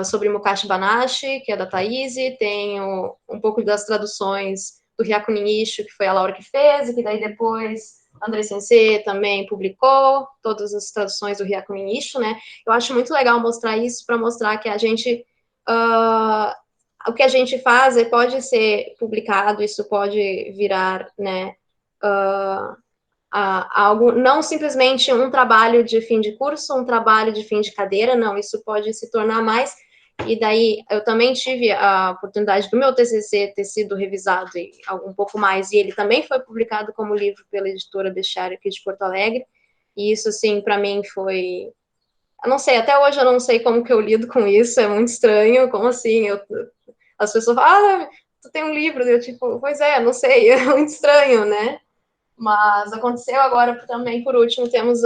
Speaker 3: sobre Mukashi Banashi, que é da Thaís, tem um pouco das traduções do Hyaku Nishu, que foi a Laura que fez, e que daí depois Andrei Sensei também publicou, todas as traduções do Hyakunin Issho, né? Eu acho muito legal mostrar isso, para mostrar que a gente, o que a gente faz pode ser publicado, isso pode virar, né, algo, não simplesmente um trabalho de fim de curso, um trabalho de fim de cadeira, não, isso pode se tornar mais. E daí, eu também tive a oportunidade do meu TCC ter sido revisado um pouco mais, e ele também foi publicado como livro pela editora Bestiário aqui de Porto Alegre, e isso, assim, para mim foi... Eu não sei, até hoje eu não sei como que eu lido com isso, é muito estranho, como assim? As pessoas falam, tu tem um livro, eu tipo, pois é, não sei, é muito estranho, né? Mas aconteceu agora também, por último, temos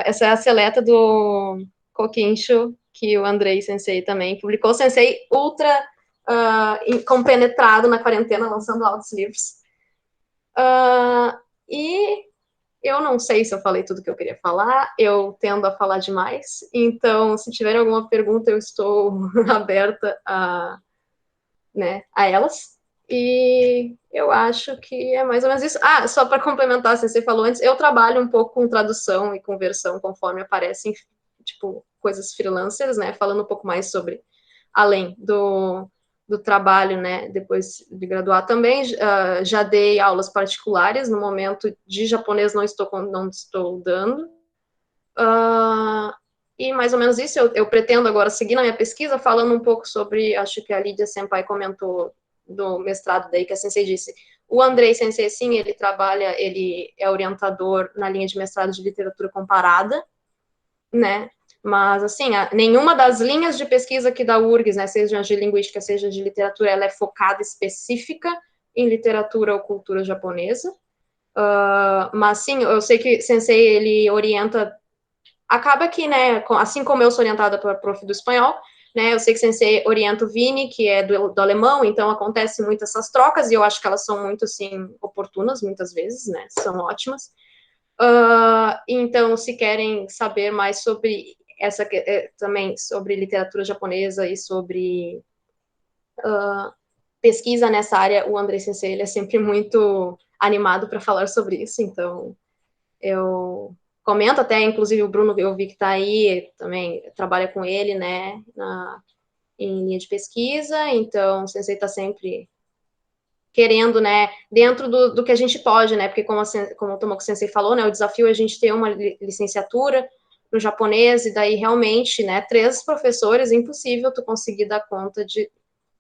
Speaker 3: essa é a seleta do Kokinsho, que o Andrei Sensei também publicou. O Sensei ultra compenetrado na quarentena, lançando altos livros. E eu não sei se eu falei tudo que eu queria falar, eu tendo a falar demais, então, se tiverem alguma pergunta, eu estou aberta a elas. E eu acho que é mais ou menos isso. Só para complementar, você falou antes, eu trabalho um pouco com tradução e conversão conforme aparecem, tipo, coisas freelancers, né? Falando um pouco mais sobre, além do trabalho, né? Depois de graduar também, já dei aulas particulares, no momento de japonês não estou dando. E mais ou menos isso, eu pretendo agora seguir na minha pesquisa, falando um pouco sobre, acho que a Lídia Senpai comentou do mestrado daí, que a Sensei disse, o Andrei Sensei, sim, ele é orientador na linha de mestrado de literatura comparada, né, mas, assim, nenhuma das linhas de pesquisa aqui da URGS, né, seja de linguística, seja de literatura, ela é focada específica em literatura ou cultura japonesa, mas, sim, eu sei que Sensei, ele orienta. Acaba que, né, assim como eu sou orientada para prof do espanhol, né, eu sei que Sensei orienta o Vini, que é do alemão, então acontece muito essas trocas, e eu acho que elas são muito, assim, oportunas, muitas vezes, né, são ótimas. Então, se querem saber mais sobre também sobre literatura japonesa e sobre pesquisa nessa área, o Andrei Sensei, ele é sempre muito animado para falar sobre isso, então eu comento até, inclusive o Bruno, eu vi que está aí, também trabalha com ele, né, em linha de pesquisa, então o Sensei está sempre querendo, né, dentro do que a gente pode, né, porque como o Tomoko Sensei falou, né, o desafio é a gente ter uma licenciatura no japonês, e daí realmente, né, 3 professores, é impossível tu conseguir dar conta de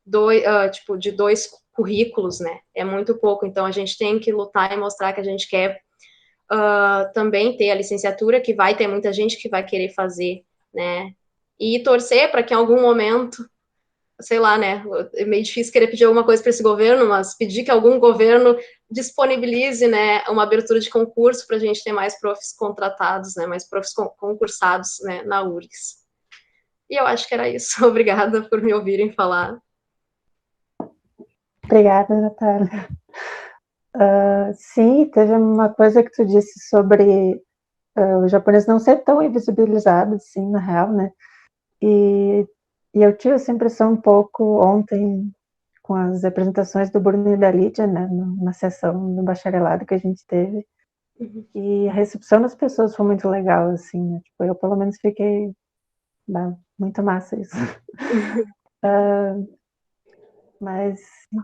Speaker 3: de 2 currículos, né, é muito pouco, então a gente tem que lutar e mostrar que a gente quer também ter a licenciatura, que vai ter muita gente que vai querer fazer, né, e torcer para que em algum momento, sei lá, né, é meio difícil querer pedir alguma coisa para esse governo, mas pedir que algum governo disponibilize, né, uma abertura de concurso para a gente ter mais profs contratados, né, mais profs concursados, né, na URGS. E eu acho que era isso. Obrigada por me ouvirem falar.
Speaker 1: Obrigada, Natália. Sim, teve uma coisa que tu disse sobre o japonês não ser tão invisibilizado, assim, na real, né? E eu tive essa impressão um pouco ontem com as apresentações do Bruno e da Lídia, né? Na sessão do bacharelado que a gente teve. E a recepção das pessoas foi muito legal, assim, né? Tipo, eu pelo menos fiquei muito massa isso. Mas,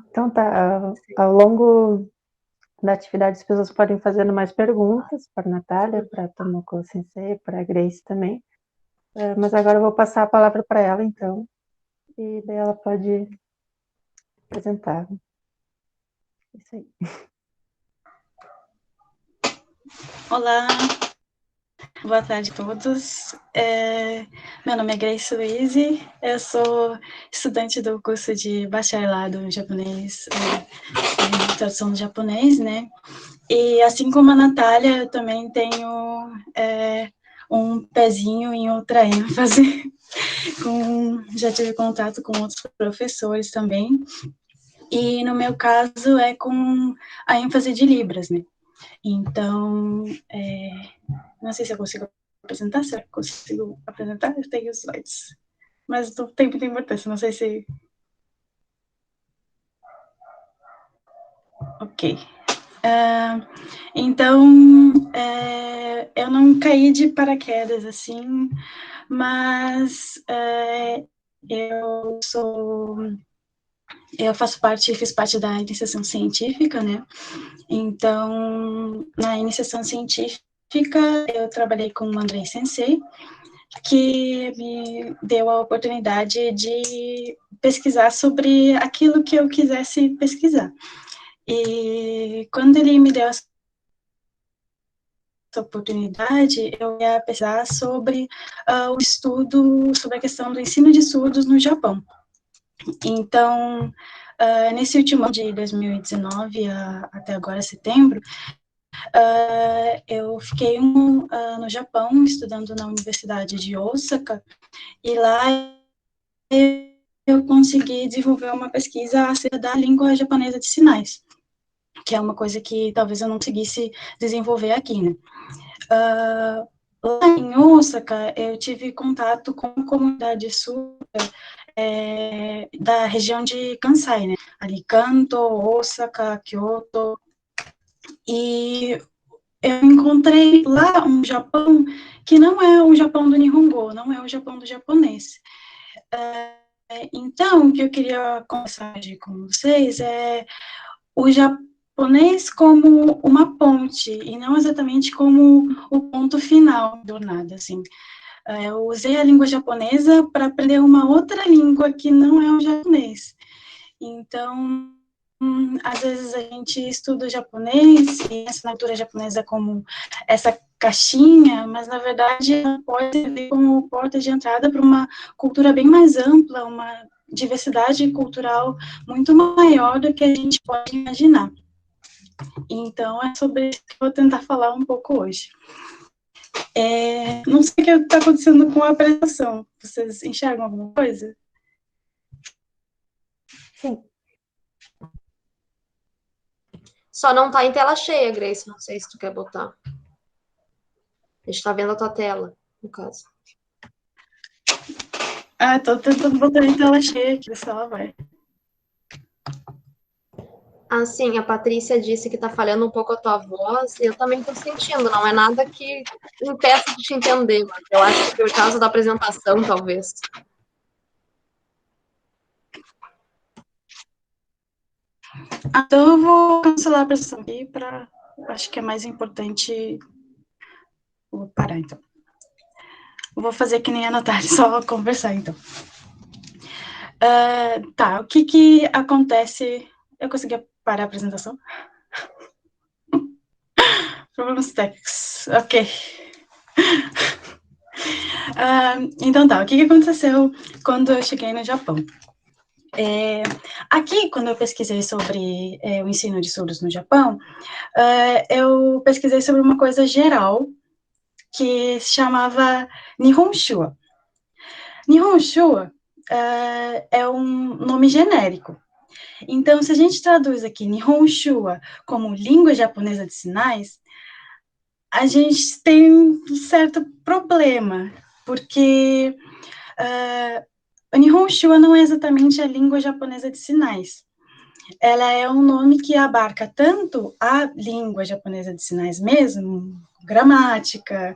Speaker 1: então tá, ao longo da atividade as pessoas podem fazendo mais perguntas para a Natália, para a Tomoko Sensei, para a Grace também. Mas agora eu vou passar a palavra para ela, então, e daí ela pode apresentar. Isso aí.
Speaker 4: Olá, boa tarde a todos. Meu nome é Grace Luiz, eu sou estudante do curso de bacharelado em japonês, em tradução do japonês, né? E assim como a Natália, eu também tenho um pezinho em outra ênfase. Já tive contato com outros professores também. E no meu caso é com a ênfase de Libras, né? Então, não sei se eu consigo apresentar, se eu consigo apresentar, eu tenho os slides. Mas não tem muita importância, não sei se... Ok. Então, eu não caí de paraquedas, assim, mas eu fiz parte da iniciação científica, né? Então, na iniciação científica, eu trabalhei com o Andrei Sensei, que me deu a oportunidade de pesquisar sobre aquilo que eu quisesse pesquisar. E quando ele me deu essa oportunidade, eu ia pesquisar sobre o estudo, sobre a questão do ensino de surdos no Japão. Então, nesse último ano de 2019, até agora, setembro, eu fiquei no Japão, estudando na Universidade de Osaka, e lá eu consegui desenvolver uma pesquisa acerca da língua japonesa de sinais, que é uma coisa que talvez eu não conseguisse desenvolver aqui, né? Lá em Osaka, eu tive contato com a comunidade surda da região de Kansai, né? Ali, Kanto, Osaka, Kyoto, e eu encontrei lá um Japão que não é o Japão do Nihongo, não é o Japão do japonês. Então, o que eu queria conversar hoje com vocês é o japonês como uma ponte, e não exatamente como o ponto final da jornada, assim. Eu usei a língua japonesa para aprender uma outra língua que não é o japonês. Então, às vezes a gente estuda o japonês e a assinatura japonesa como essa caixinha, mas na verdade ela pode servir como porta de entrada para uma cultura bem mais ampla, uma diversidade cultural muito maior do que a gente pode imaginar. Então, é sobre isso que eu vou tentar falar um pouco hoje. Não sei o que está acontecendo com a apresentação. Vocês enxergam alguma coisa?
Speaker 1: Sim.
Speaker 3: Só não tá em tela cheia, Grace. Não sei se tu quer botar. A gente tá vendo a tua tela, no caso.
Speaker 4: Tô tentando botar em tela cheia aqui, se ela vai.
Speaker 3: Sim, a Patrícia disse que tá falhando um pouco a tua voz, e eu também tô sentindo, não é nada que impeça de te entender, mas eu acho que por causa da apresentação, talvez.
Speaker 4: Então eu vou cancelar a apresentação aqui acho que é mais importante. Vou parar, então. Eu vou fazer que nem a Natália, só conversar, então. O que acontece? Eu consegui parar a apresentação? Problemas técnicos, ok. Então o que aconteceu quando eu cheguei no Japão? Aqui, quando eu pesquisei sobre o ensino de surdos no Japão, eu pesquisei sobre uma coisa geral que se chamava Nihonshua. Nihonshua é um nome genérico. Então, se a gente traduz aqui Nihonshua como língua japonesa de sinais, a gente tem um certo problema, porque o Nihonshua não é exatamente a língua japonesa de sinais. Ela é um nome que abarca tanto a língua japonesa de sinais mesmo, gramática,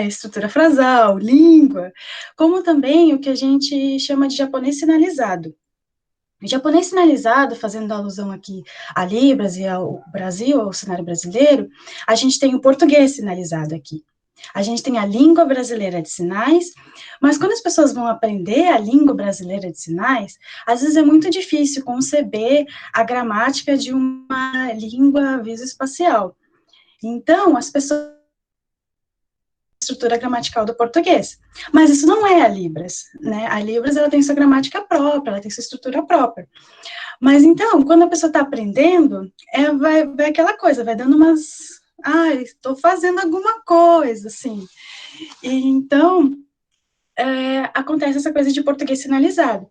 Speaker 4: estrutura frasal, língua, como também o que a gente chama de japonês sinalizado. O japonês sinalizado, fazendo alusão aqui a Libras e ao Brasil, ao cenário brasileiro, a gente tem o português sinalizado aqui. A gente tem a língua brasileira de sinais, mas quando as pessoas vão aprender a língua brasileira de sinais, às vezes é muito difícil conceber a gramática de uma língua visoespacial. Então, as pessoas estrutura gramatical do português. Mas isso não é a Libras, né? A Libras, ela tem sua gramática própria, ela tem sua estrutura própria. Mas então, quando a pessoa está aprendendo, vai aquela coisa, vai dando umas... estou fazendo alguma coisa, assim. E então, acontece essa coisa de português sinalizado.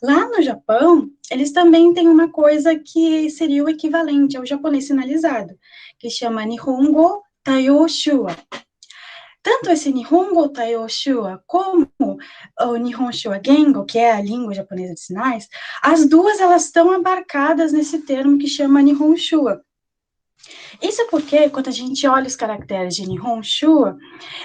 Speaker 4: Lá no Japão, eles também têm uma coisa que seria o equivalente ao japonês sinalizado, que chama Nihongo Taiyoshua. Tanto esse Nihongo Taiyoshua como o Nihonshua Gengo, que é a língua japonesa de sinais, as duas elas estão abarcadas nesse termo que chama Nihonshua. Isso porque, quando a gente olha os caracteres de Nihonshu,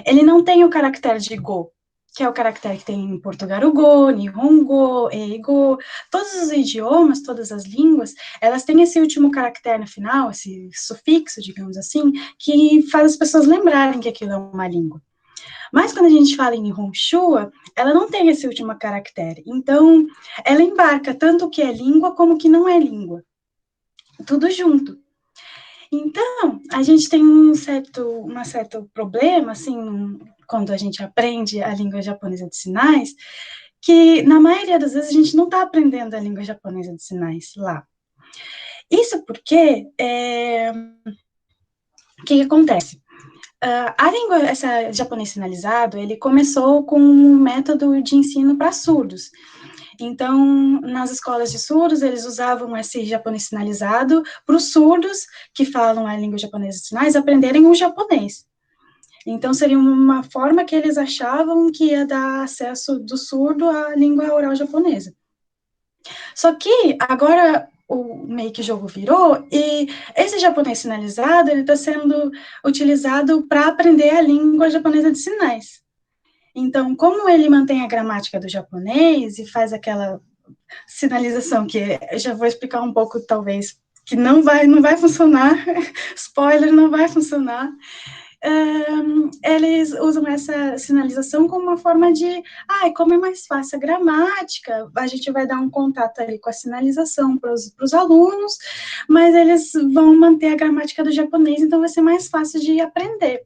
Speaker 4: ele não tem o caractere de Go, que é o caractere que tem em Portugal-Go, Nihongo, Eigo. Todos os idiomas, todas as línguas, elas têm esse último caractere no final, esse sufixo, digamos assim, que faz as pessoas lembrarem que aquilo é uma língua. Mas quando a gente fala em Nihonshu, ela não tem esse último caractere. Então, ela embarca tanto o que é língua como o que não é língua. Tudo junto. Então, a gente tem um certo problema, assim, quando a gente aprende a língua japonesa de sinais, que, na maioria das vezes, a gente não está aprendendo a língua japonesa de sinais lá. Isso porque, o que acontece? A língua, essa japonês sinalizado, ele começou com um método de ensino para surdos. Então, nas escolas de surdos, eles usavam esse japonês sinalizado para os surdos que falam a língua japonesa de sinais aprenderem o japonês. Então, seria uma forma que eles achavam que ia dar acesso do surdo à língua oral japonesa. Só que, agora, meio que o jogo virou, e esse japonês sinalizado, ele está sendo utilizado para aprender a língua japonesa de sinais. Então, como ele mantém a gramática do japonês e faz aquela sinalização que eu já vou explicar um pouco, talvez, que não vai funcionar, spoiler, não vai funcionar. Eles usam essa sinalização como uma forma de, como é mais fácil a gramática, a gente vai dar um contato ali com a sinalização para os alunos, mas eles vão manter a gramática do japonês, então vai ser mais fácil de aprender.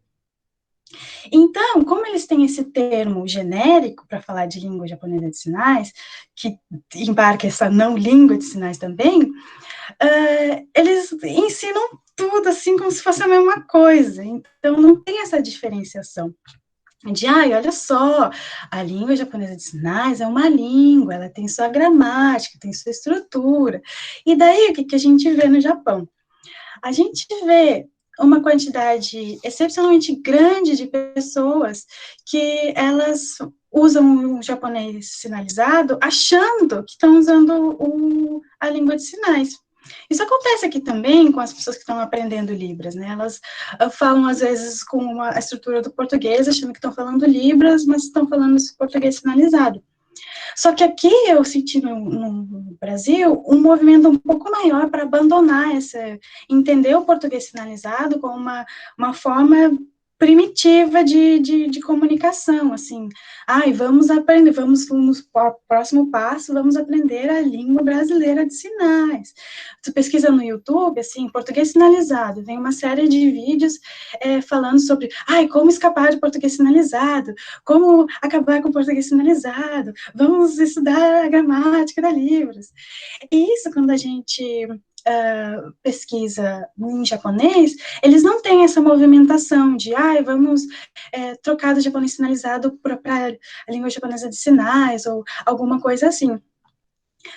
Speaker 4: Então, como eles têm esse termo genérico para falar de língua japonesa de sinais, que embarca essa não língua de sinais também, eles ensinam tudo assim como se fosse a mesma coisa. Então, não tem essa diferenciação de, olha só, a língua japonesa de sinais é uma língua, ela tem sua gramática, tem sua estrutura. E daí, o que a gente vê no Japão? A gente vê uma quantidade excepcionalmente grande de pessoas que elas usam o japonês sinalizado achando que estão usando a língua de sinais. Isso acontece aqui também com as pessoas que estão aprendendo Libras, né? Elas falam, às vezes, com a estrutura do português, achando que estão falando Libras, mas estão falando esse português sinalizado. Só que aqui eu senti no Brasil um movimento um pouco maior para abandonar entender o português sinalizado como uma forma primitiva de comunicação, assim, vamos aprender, vamos no próximo passo, vamos aprender a língua brasileira de sinais. Tu pesquisa no YouTube, assim, português sinalizado, vem uma série de vídeos falando sobre, como escapar de português sinalizado, como acabar com o português sinalizado, vamos estudar a gramática da Libras. E isso, quando a gente pesquisa em japonês, eles não têm essa movimentação de, vamos trocar do japonês sinalizado para a língua japonesa de sinais, ou alguma coisa assim.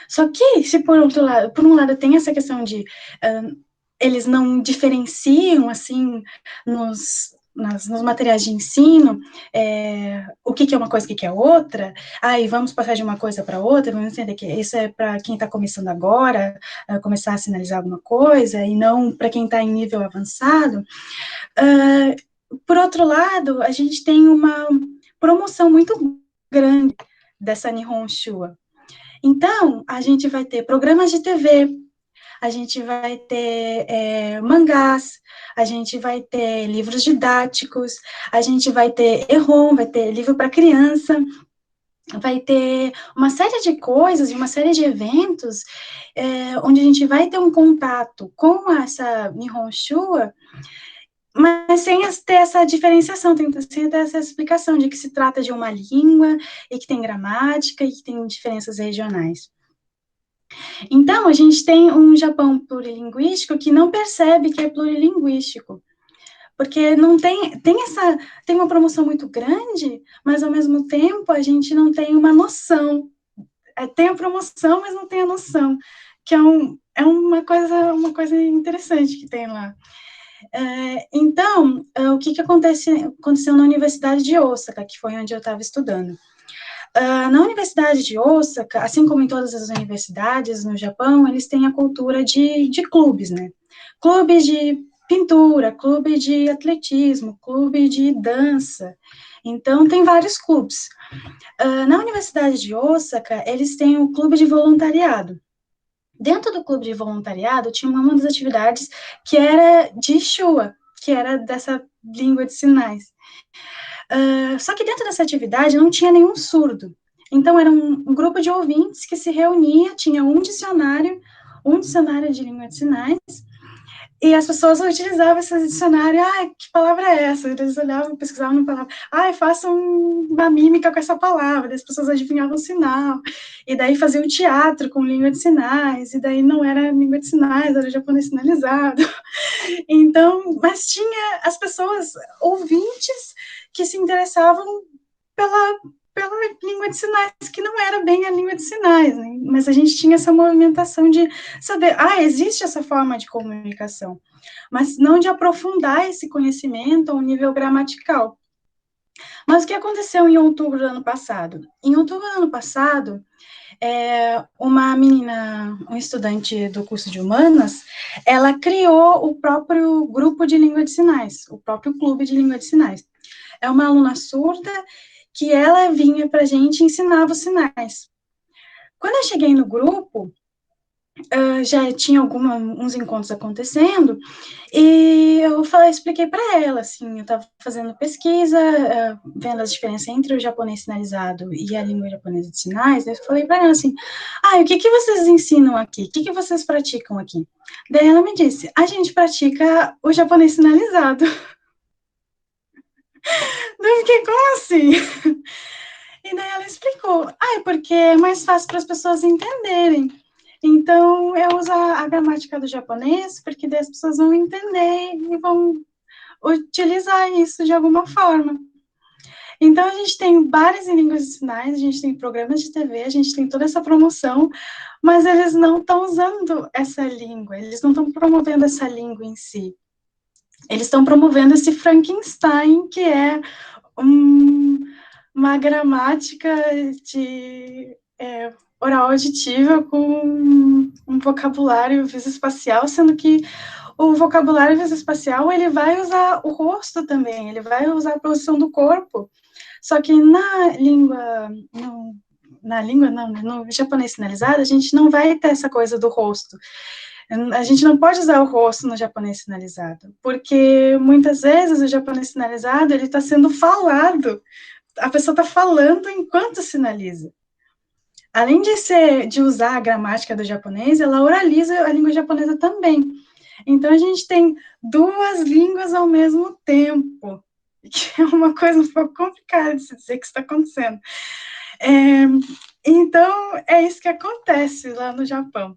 Speaker 4: Só que, se por um lado tem essa questão de eles não diferenciam, assim, nos materiais de ensino, o que é uma coisa e o que é outra, e vamos passar de uma coisa para outra, vamos entender que isso é para quem está começando agora, começar a sinalizar alguma coisa, e não para quem está em nível avançado. Por outro lado, a gente tem uma promoção muito grande dessa Nihonshu. Então, a gente vai ter programas de TV, a gente vai ter mangás, a gente vai ter livros didáticos, a gente vai ter e-home, vai ter livro para criança, vai ter uma série de coisas e uma série de eventos onde a gente vai ter um contato com essa Nihonshu, mas sem ter essa diferenciação, sem ter essa explicação de que se trata de uma língua e que tem gramática e que tem diferenças regionais. Então, a gente tem um Japão plurilinguístico que não percebe que é plurilinguístico, porque não tem uma promoção muito grande, mas ao mesmo tempo a gente não tem uma noção. Tem a promoção, mas não tem a noção, que é uma coisa interessante que tem lá. Então, o que aconteceu na Universidade de Osaka, que foi onde eu estava estudando? Na Universidade de Osaka, assim como em todas as universidades no Japão, eles têm a cultura de clubes, né? Clubes de pintura, clube de atletismo, clube de dança. Então, tem vários clubes. Na Universidade de Osaka, eles têm o clube de voluntariado. Dentro do clube de voluntariado, tinha uma das atividades que era de Shua, que era dessa língua de sinais. Só que dentro dessa atividade não tinha nenhum surdo. Então, era um grupo de ouvintes que se reunia, tinha um dicionário de língua de sinais, e as pessoas utilizavam esse dicionário. Que palavra é essa? Eles olhavam, pesquisavam uma palavra. Façam uma mímica com essa palavra. As pessoas adivinhavam o sinal. E daí faziam teatro com língua de sinais. E daí não era língua de sinais, era japonês sinalizado. Então, mas tinha as pessoas, ouvintes, que se interessavam pela língua de sinais, que não era bem a língua de sinais, né? Mas a gente tinha essa movimentação de saber, existe essa forma de comunicação, mas não de aprofundar esse conhecimento ao nível gramatical. Mas o que aconteceu em outubro do ano passado? Em outubro do ano passado, uma menina, um estudante do curso de Humanas, ela criou o próprio grupo de língua de sinais, o próprio clube de língua de sinais. É uma aluna surda que ela vinha para a gente e ensinava os sinais. Quando eu cheguei no grupo, já tinha uns encontros acontecendo, e eu expliquei para ela, assim, eu estava fazendo pesquisa, vendo as diferenças entre o japonês sinalizado e a língua japonesa de sinais, eu falei para ela assim, o que vocês ensinam aqui? O que vocês praticam aqui? Daí ela me disse, a gente pratica o japonês sinalizado. Eu fiquei, como assim? E daí ela explicou, é porque é mais fácil para as pessoas entenderem. Então, eu uso a gramática do japonês, porque daí as pessoas vão entender e vão utilizar isso de alguma forma. Então, a gente tem várias línguas de sinais, a gente tem programas de TV, a gente tem toda essa promoção, mas eles não estão usando essa língua, eles não estão promovendo essa língua em si. Eles estão promovendo esse Frankenstein, que é uma gramática de oral auditiva com um vocabulário visoespacial, sendo que o vocabulário visoespacial, ele vai usar o rosto também, ele vai usar a posição do corpo, só que no japonês sinalizado, a gente não vai ter essa coisa do rosto. A gente não pode usar o rosto no japonês sinalizado, porque muitas vezes o japonês sinalizado, ele está sendo falado, a pessoa está falando enquanto sinaliza. Além de usar a gramática do japonês, ela oraliza a língua japonesa também. Então, a gente tem duas línguas ao mesmo tempo, que é uma coisa um pouco complicada de se dizer que está acontecendo. Então, é isso que acontece lá no Japão.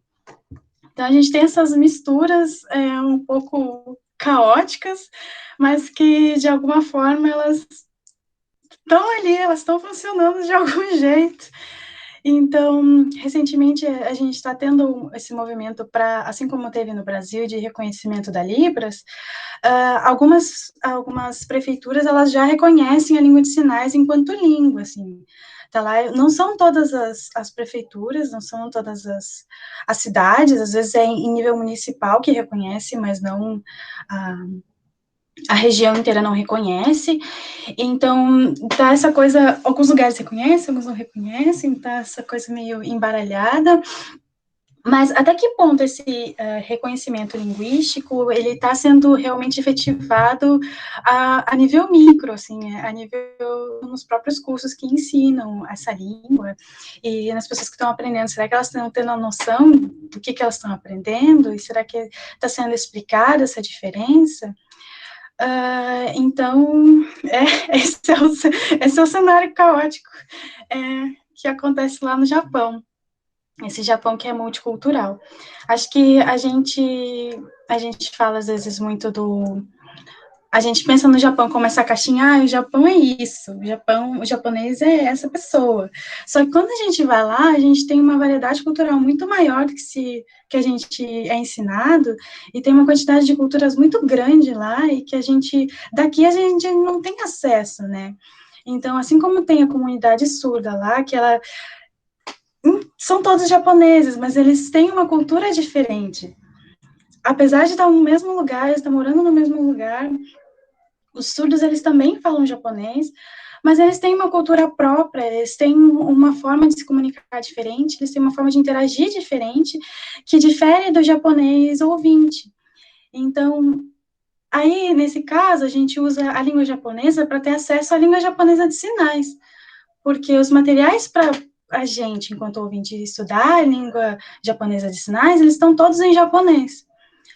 Speaker 4: Então, a gente tem essas misturas um pouco caóticas, mas que, de alguma forma, elas estão ali, elas estão funcionando de algum jeito. Então, recentemente, a gente está tendo esse movimento para, assim como teve no Brasil, de reconhecimento da Libras, algumas prefeituras, elas já reconhecem a língua de sinais enquanto língua, assim. Tá lá, não são todas as prefeituras, não são todas as cidades, às vezes é em nível municipal que reconhece, mas não a região inteira não reconhece. Então, tá essa coisa, alguns lugares reconhecem, alguns não reconhecem, tá essa coisa meio embaralhada. Mas até que ponto esse reconhecimento linguístico, ele está sendo realmente efetivado a nível micro, assim, a nível nos próprios cursos que ensinam essa língua, e nas pessoas que estão aprendendo, será que elas estão tendo a noção do que elas estão aprendendo, e será que está sendo explicada essa diferença? Então, esse é o cenário caótico que acontece lá no Japão. Esse Japão que é multicultural. Acho que a gente fala, às vezes, muito a gente pensa no Japão como essa caixinha, o Japão é isso, o japonês é essa pessoa. Só que quando a gente vai lá, a gente tem uma variedade cultural muito maior do que a gente é ensinado, e tem uma quantidade de culturas muito grande lá, e que daqui a gente não tem acesso, né? Então, assim como tem a comunidade surda lá, que ela são todos japoneses, mas eles têm uma cultura diferente. apesar de estar no mesmo lugar, estar morando no mesmo lugar, os surdos, eles também falam japonês, mas eles têm uma cultura própria, eles têm uma forma de se comunicar diferente, eles têm uma forma de interagir diferente, que difere do japonês ouvinte. Então, aí, nesse caso, a gente usa a língua japonesa para ter acesso à língua japonesa de sinais, porque os materiais para a gente, enquanto ouvinte, estudar a língua japonesa de sinais, eles estão todos em japonês.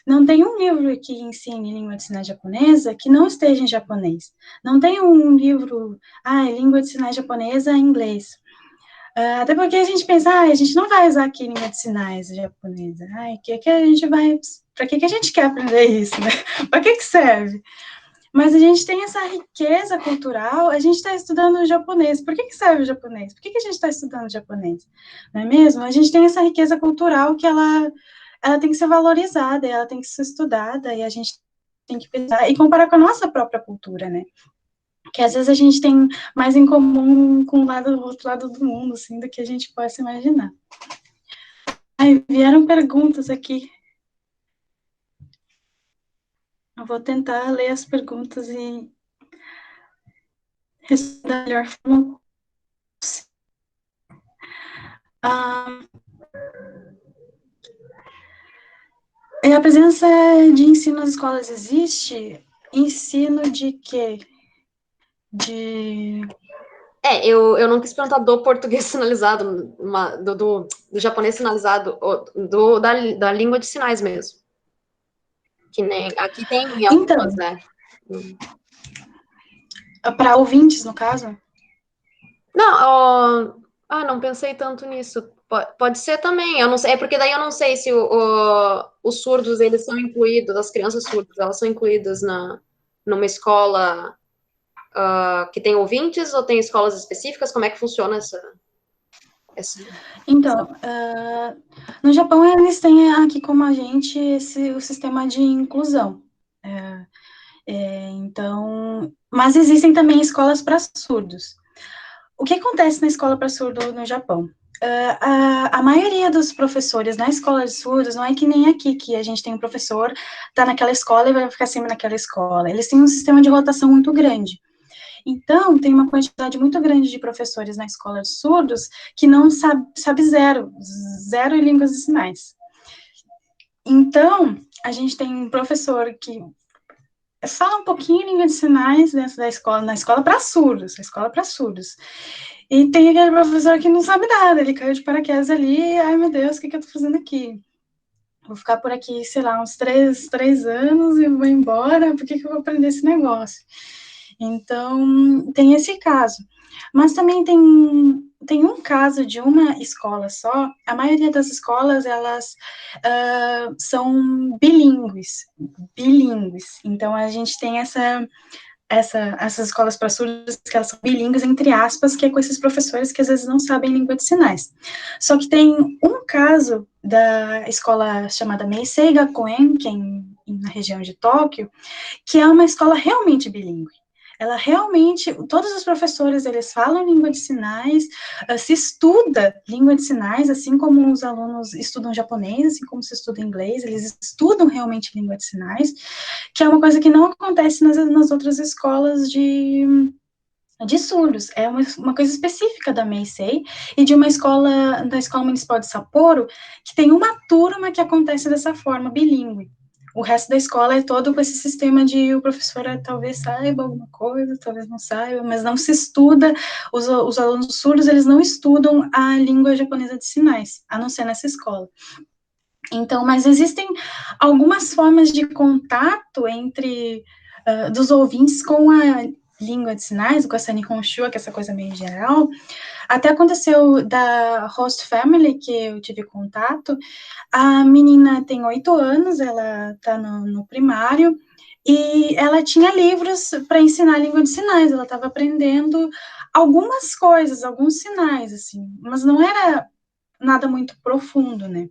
Speaker 4: Não tem um livro que ensine língua de sinais japonesa que não esteja em japonês. Não tem um livro, língua de sinais japonesa em inglês. Até porque a gente pensa, a gente não vai usar aqui língua de sinais japonesa. Que a gente vai... Para que a gente quer aprender isso, né? Para que serve? Mas a gente tem essa riqueza cultural, a gente está estudando japonês. Por que serve o japonês? Por que a gente está estudando japonês? Não é mesmo? A gente tem essa riqueza cultural que ela tem que ser valorizada, ela tem que ser estudada, e a gente tem que pensar e comparar com a nossa própria cultura, né? Que às vezes a gente tem mais em comum com o outro lado do mundo, assim, do que a gente possa imaginar. Vieram perguntas aqui. Eu vou tentar ler as perguntas e responder da melhor forma possível. A presença de ensino nas escolas existe? Ensino de quê?
Speaker 3: Eu não quis perguntar do português sinalizado, do japonês sinalizado, da língua de sinais mesmo. Que nem aqui tem algumas, né?
Speaker 4: Para ouvintes, no caso?
Speaker 3: Não, não pensei tanto nisso. Pode ser também, eu não sei, porque daí eu não sei se os surdos, eles são incluídos, as crianças surdas, elas são incluídas numa escola que tem ouvintes ou tem escolas específicas? Como é que funciona
Speaker 4: Então, no Japão eles têm aqui como a gente o sistema de inclusão. Então, mas existem também escolas para surdos. O que acontece na escola para surdo no Japão? A maioria dos professores na escola de surdos não é que nem aqui, que a gente tem um professor, tá naquela escola e vai ficar sempre naquela escola. Eles têm um sistema de rotação muito grande. Então, tem uma quantidade muito grande de professores na escola de surdos que não sabe zero em línguas de sinais. Então, a gente tem um professor que fala um pouquinho em língua de sinais dentro da escola, na escola para surdos, E tem aquele professor que não sabe nada, ele caiu de paraquedas ali, ai meu Deus, o que eu tô fazendo aqui? Vou ficar por aqui, sei lá, uns 3 anos e vou embora, por que eu vou aprender esse negócio? Então, tem esse caso. Mas também tem um caso de uma escola só, a maioria das escolas, elas são bilíngues. Então, a gente tem essas escolas para surdos, que elas são bilíngues, entre aspas, que é com esses professores que às vezes não sabem língua de sinais. Só que tem um caso da escola chamada Meisei Gakuen, que é na região de Tóquio, que é uma escola realmente bilíngue. Ela realmente, todos os professores, eles falam língua de sinais, se estuda língua de sinais, assim como os alunos estudam japonês, assim como se estuda inglês, eles estudam realmente língua de sinais, que é uma coisa que não acontece nas outras escolas de surdos, é uma coisa específica da Meisei e de uma escola, da Escola Municipal de Sapporo, que tem uma turma que acontece dessa forma, bilíngue. O resto da escola é todo com esse sistema de o professor talvez saiba alguma coisa, talvez não saiba, mas não se estuda, os alunos surdos, eles não estudam a língua japonesa de sinais, a não ser nessa escola. Então, mas existem algumas formas de contato entre dos ouvintes com a língua de sinais, com essa Nihonshu, que é essa coisa meio geral. Até aconteceu da Host Family, que eu tive contato. A menina tem 8 anos, ela está no primário, e ela tinha livros para ensinar a língua de sinais, ela estava aprendendo algumas coisas, alguns sinais, assim, mas não era nada muito profundo, né?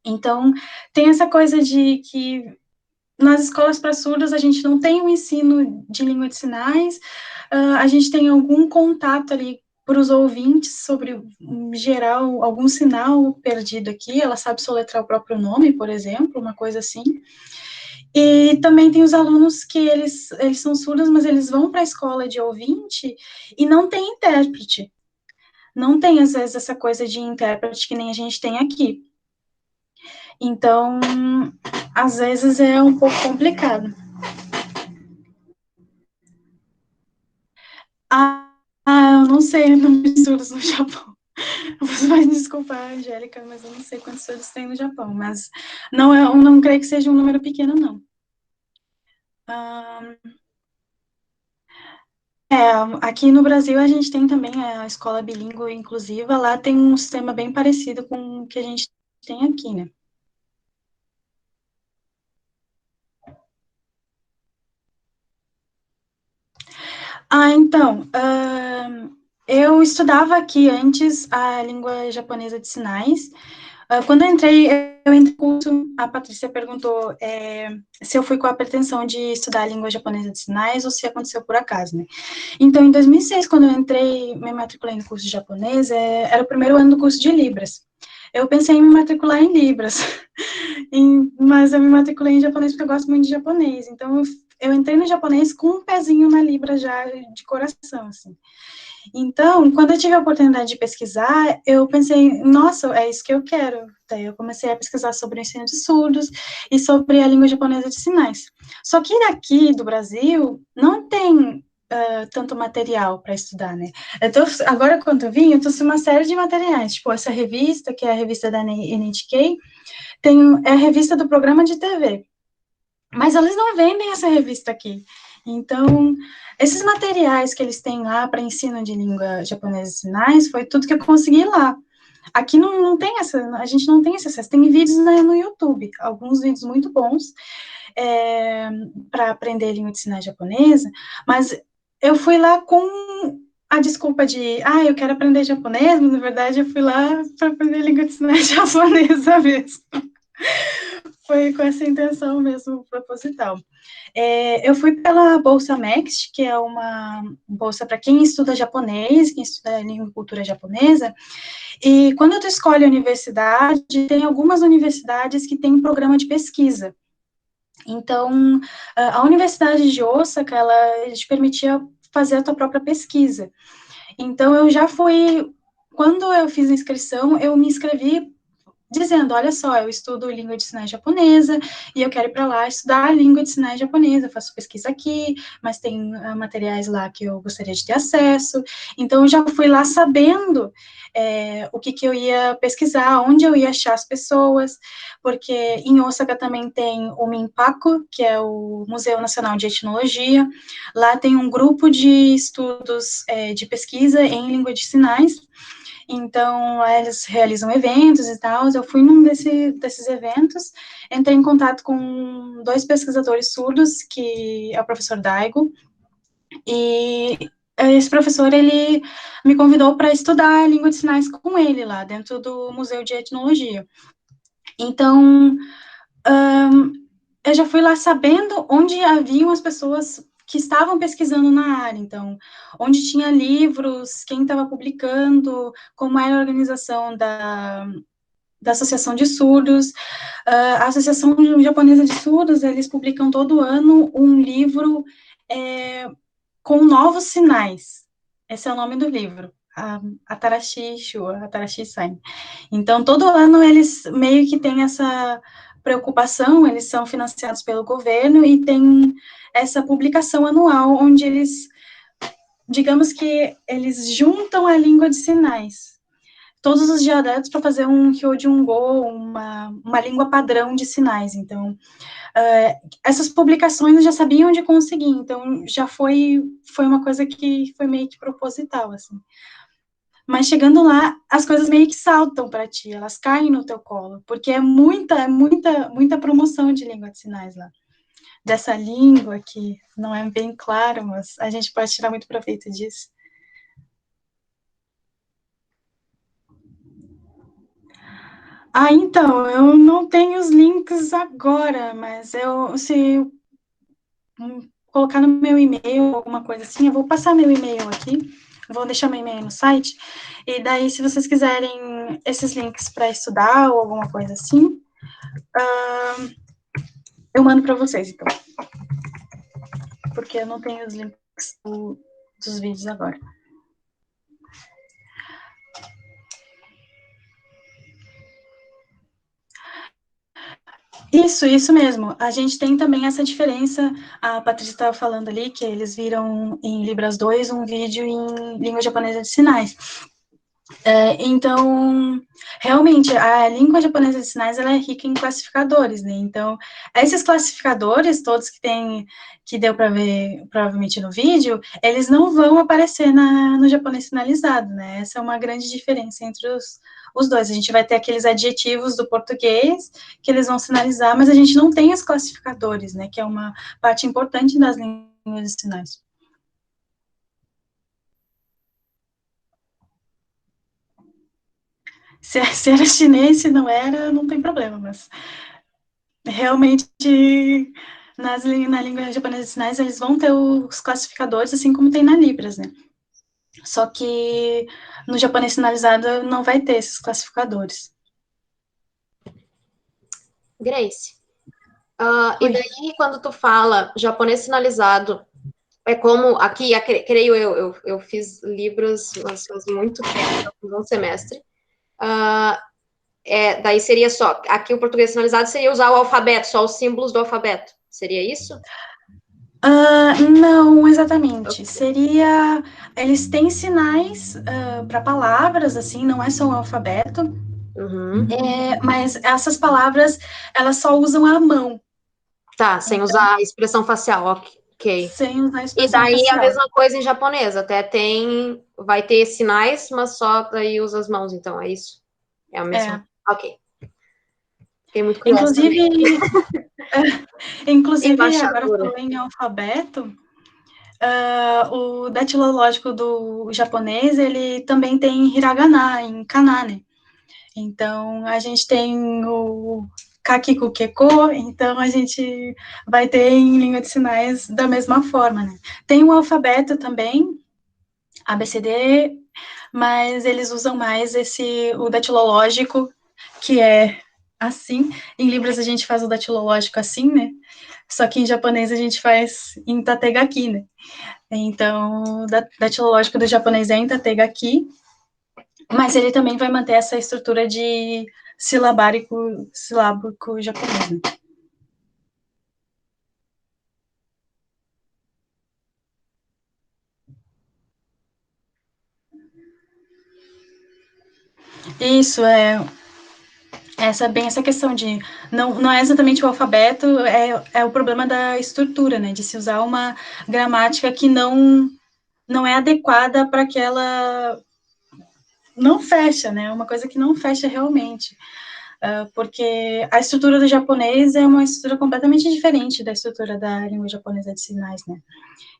Speaker 4: Então, tem essa coisa de que nas escolas para surdos a gente não tem um ensino de língua de sinais, a gente tem algum contato ali para os ouvintes sobre, em geral, algum sinal perdido aqui. Ela sabe soletrar o próprio nome, por exemplo, uma coisa assim. E também tem os alunos que eles são surdos, mas eles vão para a escola de ouvinte e não tem intérprete. Não tem, às vezes, essa coisa de intérprete que nem a gente tem aqui. Então, às vezes é um pouco complicado. Eu não sei o número de surdos no Japão. Você vai me desculpar, Angélica, mas eu não sei quantos surdos tem no Japão. Mas não creio que seja um número pequeno, não. Aqui no Brasil a gente tem também a escola bilíngue inclusiva. Lá tem um sistema bem parecido com o que a gente tem aqui, né? Então, eu estudava aqui antes a língua japonesa de sinais. Quando eu entrei no curso, a Patrícia perguntou se eu fui com a pretensão de estudar a língua japonesa de sinais ou se aconteceu por acaso, né? Então, em 2006, quando eu entrei, me matriculei no curso de japonês, era o primeiro ano do curso de Libras. Eu pensei em me matricular em Libras, mas eu me matriculei em japonês porque eu gosto muito de japonês. Então, eu entrei no japonês com um pezinho na Libra já de coração, assim. Então, quando eu tive a oportunidade de pesquisar, eu pensei, nossa, é isso que eu quero. Daí eu comecei a pesquisar sobre o ensino de surdos e sobre a língua japonesa de sinais. Só que aqui do Brasil não tem tanto material para estudar, né? Agora, quando eu vim, eu trouxe uma série de materiais, tipo essa revista, que é a revista da NHK, é a revista do programa de TV. Mas eles não vendem essa revista aqui. Então, esses materiais que eles têm lá para ensino de língua japonesa de sinais, foi tudo que eu consegui lá. Aqui não tem a gente não tem esse acesso. Tem vídeos no YouTube, alguns vídeos muito bons para aprender língua de sinais japonesa, mas eu fui lá com a desculpa de, eu quero aprender japonês, mas na verdade eu fui lá para aprender língua de sinais japonesa mesmo. Foi com essa intenção mesmo, proposital. Eu fui pela Bolsa MEXT, que é uma bolsa para quem estuda japonês, quem estuda língua e cultura japonesa, e quando tu escolhe a universidade, tem algumas universidades que têm um programa de pesquisa. Então, a Universidade de Osaka, ela te permitia fazer a tua própria pesquisa. Então, eu já fui, quando eu fiz a inscrição, eu me inscrevi dizendo, olha só, eu estudo língua de sinais japonesa e eu quero ir para lá estudar a língua de sinais japonesa, eu faço pesquisa aqui, mas tem materiais lá que eu gostaria de ter acesso. Então, eu já fui lá sabendo o que eu ia pesquisar, onde eu ia achar as pessoas, porque em Osaka também tem o MINPACO, que é o Museu Nacional de Etnologia. Lá tem um grupo de estudos de pesquisa em língua de sinais. Então, lá eles realizam eventos e tal. Eu fui num desses eventos, entrei em contato com 2 pesquisadores surdos, que é o professor Daigo, e esse professor, ele me convidou para estudar a língua de sinais com ele lá, dentro do Museu de Etnologia. Então, eu já fui lá sabendo onde haviam as pessoas que estavam pesquisando na área, então, onde tinha livros, quem estava publicando, como era a organização da Associação de Surdos. A Associação Japonesa de Surdos, eles publicam todo ano um livro com novos sinais. Esse é o nome do livro, Atarashi Shua, Atarashi Sign. Então, todo ano eles meio que têm essa preocupação, eles são financiados pelo governo e tem essa publicação anual onde eles, digamos que eles juntam a língua de sinais, todos os dialetos para fazer um Hyojungo, uma língua padrão de sinais. Então, essas publicações eu já sabia onde conseguir, então já foi uma coisa que foi meio que proposital, assim. Mas chegando lá, as coisas meio que saltam para ti, elas caem no teu colo, porque é muita promoção de língua de sinais lá. Dessa língua que não é bem claro, mas a gente pode tirar muito proveito disso. Então, eu não tenho os links agora, mas se colocar no meu e-mail, alguma coisa assim, eu vou passar meu e-mail aqui, vou deixar meu e-mail no site, e daí, se vocês quiserem esses links para estudar ou alguma coisa assim, eu mando para vocês, então. Porque eu não tenho os links dos vídeos agora. Isso mesmo. A gente tem também essa diferença, a Patrícia estava falando ali, que eles viram em Libras 2 um vídeo em língua japonesa de sinais. Então, realmente, a língua japonesa de sinais, ela é rica em classificadores, né? Então, esses classificadores, todos que deu para ver, provavelmente, no vídeo, eles não vão aparecer no japonês sinalizado, né? Essa é uma grande diferença entre os dois. A gente vai ter aqueles adjetivos do português que eles vão sinalizar, mas a gente não tem os classificadores, né? Que é uma parte importante das línguas de sinais. Se era chinês, se não era, não tem problema, mas realmente na língua japonesa de sinais eles vão ter os classificadores, assim como tem na Libras, né? Só que no japonês sinalizado não vai ter esses classificadores.
Speaker 3: Grace, e daí quando tu fala japonês sinalizado, é como aqui, creio eu fiz Libras, mas faz muito tempo, um semestre. Daí seria só, aqui o português sinalizado seria usar o alfabeto, só os símbolos do alfabeto, seria isso?
Speaker 4: Não, exatamente. Seria, eles têm sinais para palavras, assim, não é só o alfabeto, mas essas palavras, elas só usam a mão.
Speaker 3: Tá, sem usar a expressão facial, ok.
Speaker 4: Sem usar a expressão
Speaker 3: facial. E daí
Speaker 4: facial.
Speaker 3: a mesma coisa em japonês, até vai ter sinais, mas só daí usa as mãos, então, é isso? É a mesma? Ok. Fiquei muito curiosa.
Speaker 4: Inclusive agora falando em alfabeto, o datilológico do japonês, ele também tem hiragana, em kana, né? Então, a gente tem o kakiku keko, então a gente vai ter em língua de sinais da mesma forma, né? Tem o alfabeto também, ABCD, mas eles usam mais o datilológico, que é assim. Em Libras a gente faz o datilológico assim, né? Só que em japonês a gente faz em tategaki, né? Então, o datilológico do japonês é em tategaki, mas ele também vai manter essa estrutura de silábico japonês, né? Isso, essa questão de, não é exatamente o alfabeto, é o problema da estrutura, né, de se usar uma gramática que não é adequada para aquela, não fecha, né, uma coisa que não fecha realmente, porque a estrutura do japonês é uma estrutura completamente diferente da estrutura da língua japonesa de sinais, né,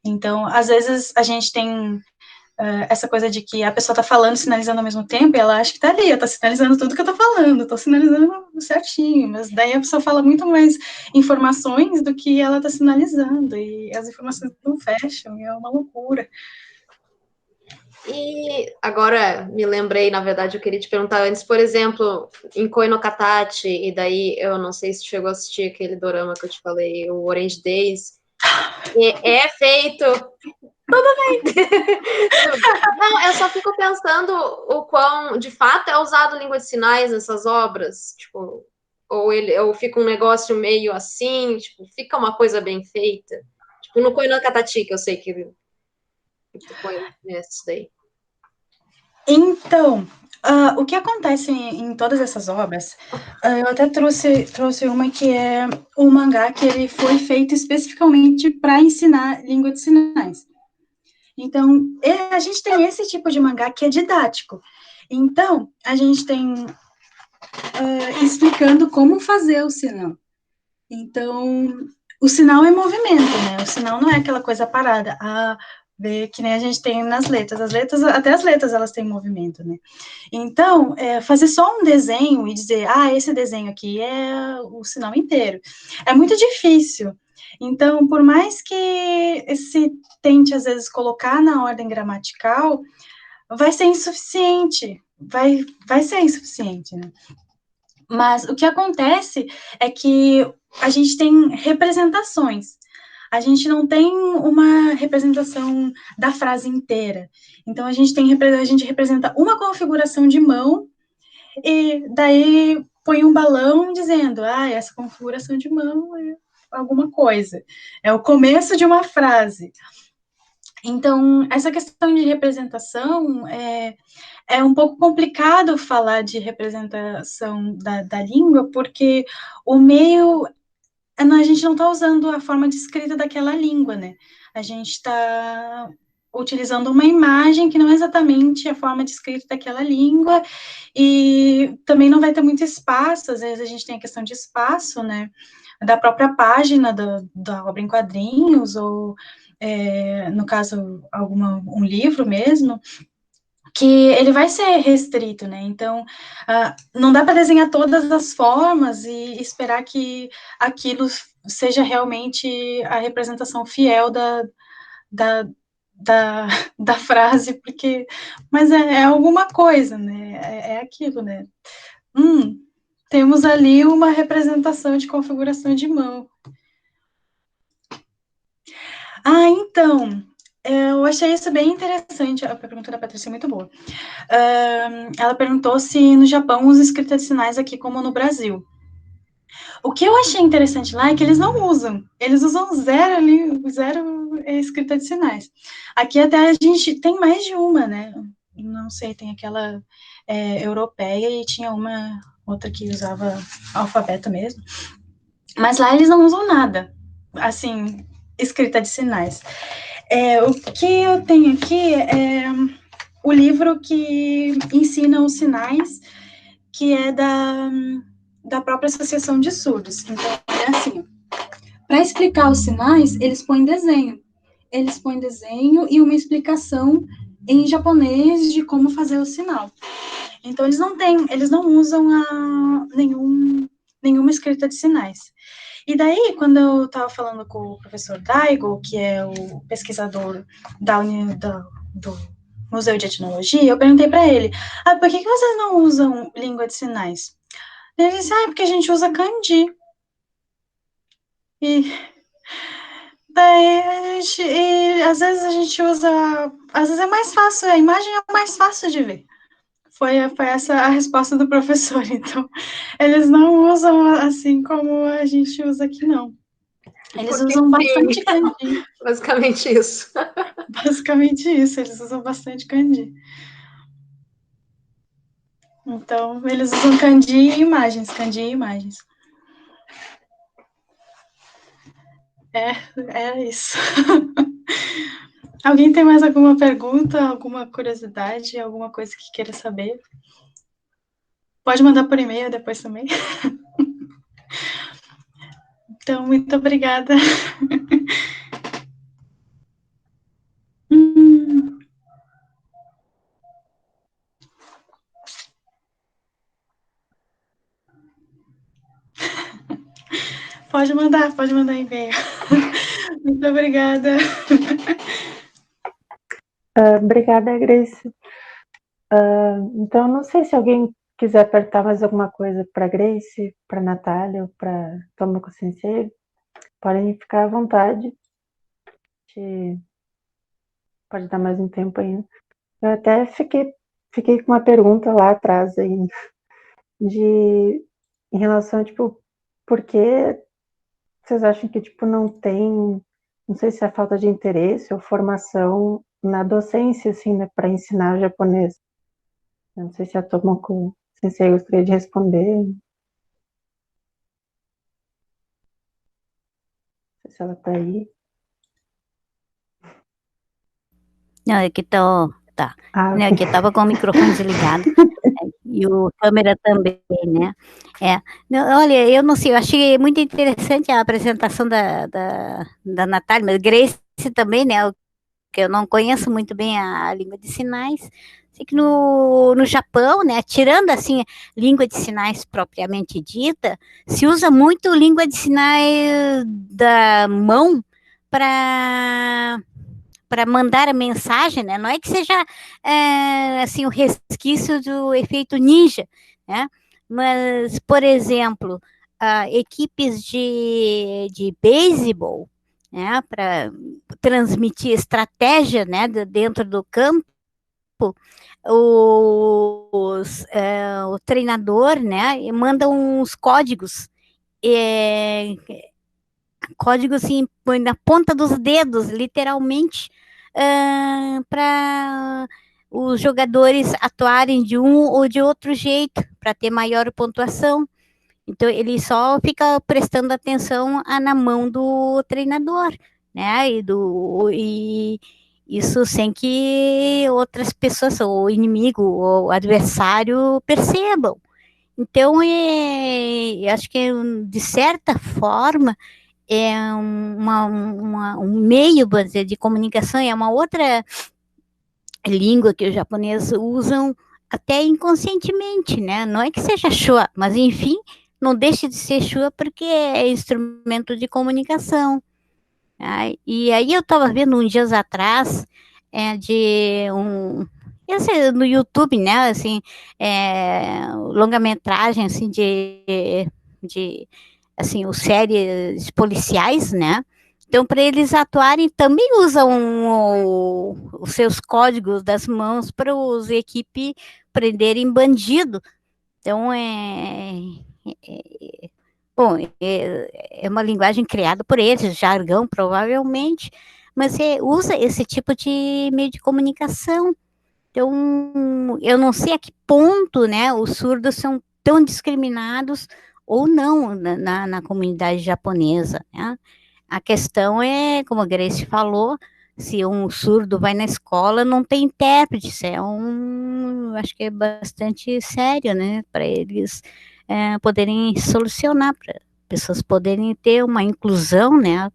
Speaker 4: então, às vezes, a gente tem essa coisa de que a pessoa está falando, sinalizando ao mesmo tempo, e ela acha que está ali, eu estou sinalizando tudo que eu estou falando, estou sinalizando certinho, mas daí a pessoa fala muito mais informações do que ela está sinalizando, e as informações não fecham, e é uma loucura.
Speaker 3: E agora me lembrei, na verdade, eu queria te perguntar antes, por exemplo, em Koi no Katachi, e daí eu não sei se chegou a assistir aquele dorama que eu te falei, o Orange Days, é feito totalmente. Não, eu só fico pensando o quão, de fato, é usado língua de sinais nessas obras, tipo, ou fica um negócio meio assim, tipo, fica uma coisa bem feita. Tipo, no Koi no Katachi, que eu sei que tu conhece isso daí.
Speaker 4: Então, o que acontece em todas essas obras, eu até trouxe uma que é um mangá que ele foi feito especificamente para ensinar língua de sinais. Então, a gente tem esse tipo de mangá que é didático. Então, a gente tem explicando como fazer o sinal. Então, o sinal é movimento, né? O sinal não é aquela coisa parada. A, B, que nem a gente tem nas letras. Até as letras, elas têm movimento, né? Então, fazer só um desenho e dizer, esse desenho aqui é o sinal inteiro. É muito difícil. Então, por mais que se tente, às vezes, colocar na ordem gramatical, vai ser insuficiente, vai ser insuficiente, né? Mas o que acontece é que a gente tem representações. A gente não tem uma representação da frase inteira. Então, a gente representa uma configuração de mão e daí põe um balão dizendo, essa configuração de mão é alguma coisa. É o começo de uma frase. Então, essa questão de representação é um pouco complicado falar de representação da língua, porque o meio, a gente não está usando a forma de escrita daquela língua, né? A gente está utilizando uma imagem que não é exatamente a forma de escrita daquela língua, e também não vai ter muito espaço, às vezes a gente tem a questão de espaço, né? Da própria página da obra em quadrinhos, ou, no caso, um livro mesmo, que ele vai ser restrito, né? Então, não dá para desenhar todas as formas e esperar que aquilo seja realmente a representação fiel da, da frase, mas é alguma coisa, né? É aquilo, né? Temos ali uma representação de configuração de mão. Então, eu achei isso bem interessante. A pergunta da Patrícia é muito boa. Ela perguntou se no Japão usa escrita de sinais aqui como no Brasil. O que eu achei interessante lá é que eles não usam. Eles usam zero escrita de sinais. Aqui até a gente tem mais de uma, né? Não sei, tem aquela europeia e tinha outra que usava alfabeto mesmo. Mas lá eles não usam nada, assim, escrita de sinais. O que eu tenho aqui é o livro que ensina os sinais, que é da própria Associação de Surdos. Então, é assim, para explicar os sinais, eles põem desenho. Eles põem desenho e uma explicação em japonês de como fazer o sinal. Então, eles não usam nenhuma escrita de sinais. E daí, quando eu estava falando com o professor Daigo, que é o pesquisador do Museu de Etnologia, eu perguntei para ele, por que vocês não usam língua de sinais? Ele disse, porque a gente usa kanji. E daí, às vezes a gente usa, às vezes é mais fácil, a imagem é mais fácil de ver. Foi essa a resposta do professor. Então, eles não usam assim como a gente usa aqui, não. Eles usam bastante kanji.
Speaker 3: Basicamente isso.
Speaker 4: Basicamente isso, eles usam bastante kanji. Então, eles usam kanji e imagens. É isso. Alguém tem mais alguma pergunta, alguma curiosidade, alguma coisa que queira saber? Pode mandar por e-mail depois também. Então, muito obrigada. Pode mandar e-mail. Muito obrigada.
Speaker 1: Obrigada, Grace. Então, não sei se alguém quiser apertar mais alguma coisa para Grace, para Natália ou para Tomoko Sensei, podem ficar à vontade. Pode dar mais um tempo ainda. Eu até fiquei com uma pergunta lá atrás ainda, em relação a, tipo, por que vocês acham que, tipo, não sei se é falta de interesse ou formação na docência, assim, né, para ensinar japonês. Eu não sei se a Tomoko Sensei gostaria de responder. Não sei se ela está aí.
Speaker 2: Não, é que tá. Não, é que tava com o microfone desligado. E o câmera também, né? Olha, eu não sei, eu achei muito interessante a apresentação da Natália, mas Grace também, né? porque eu não conheço muito bem a língua de sinais. Sei que no Japão, né, tirando assim língua de sinais propriamente dita, se usa muito língua de sinais da mão para mandar a mensagem, né? Não é que seja assim o resquício do efeito ninja, né? Mas, por exemplo, equipes de beisebol, né? Para transmitir estratégia, né? Dentro do campo, o treinador, né? Manda uns códigos. Código assim, põe na ponta dos dedos, literalmente, para os jogadores atuarem de um ou de outro jeito, para ter maior pontuação. Então, ele só fica prestando atenção na mão do treinador, né? E isso sem que outras pessoas, ou o inimigo, ou o adversário, percebam. Então, eu acho que, de certa forma, é um meio, vamos dizer, de comunicação, é uma outra língua que os japoneses usam até inconscientemente, né? Não é que seja Shua, mas enfim, não deixa de ser Shua porque é instrumento de comunicação. Tá? E aí eu estava vendo uns dias atrás de esse, no YouTube, né? Assim, longa-metragem assim de assim, os séries policiais, né? Então, para eles atuarem, também usam os seus códigos das mãos para os equipes prenderem bandido. Então, bom, é uma linguagem criada por eles, jargão, provavelmente, mas usa esse tipo de meio de comunicação. Então, eu não sei a que ponto, né, os surdos são tão discriminados ou não na comunidade japonesa, né? A questão é, como a Grace falou, se um surdo vai na escola, não tem intérprete, isso acho que é bastante sério, né, para eles poderem solucionar, para pessoas poderem ter uma inclusão, né,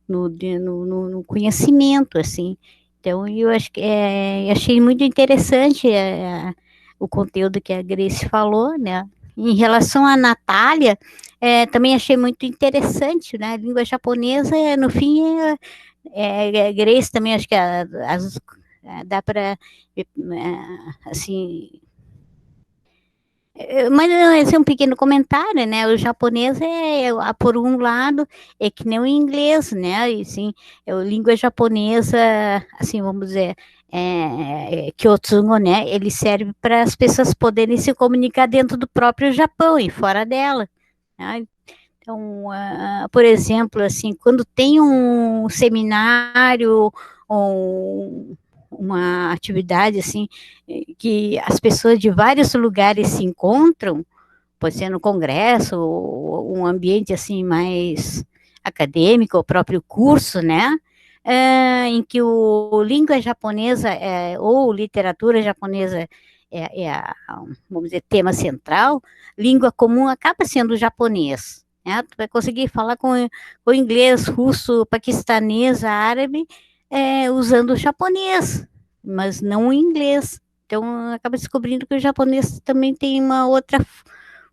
Speaker 2: no conhecimento, assim. Então, eu acho que achei muito interessante o conteúdo que a Grace falou, né? Em relação à Natália, também achei muito interessante, né? A língua japonesa, no fim, Grace também, acho que dá para, assim, mas esse é um pequeno comentário, né? O japonês por um lado, é que nem o inglês, né? E sim, a língua japonesa, assim, vamos dizer, Kyotsugo, né? Ele serve para as pessoas poderem se comunicar dentro do próprio Japão e fora dela, né? Então, por exemplo, assim, quando tem um seminário ou uma atividade assim que as pessoas de vários lugares se encontram, pode ser no congresso ou um ambiente assim mais acadêmico, o próprio curso, né? Em que o língua japonesa ou literatura japonesa vamos dizer, tema central, língua comum acaba sendo o japonês. Né? Tu vai conseguir falar com inglês, russo, paquistanês, árabe, usando o japonês, mas não o inglês. Então, acaba descobrindo que o japonês também tem uma outra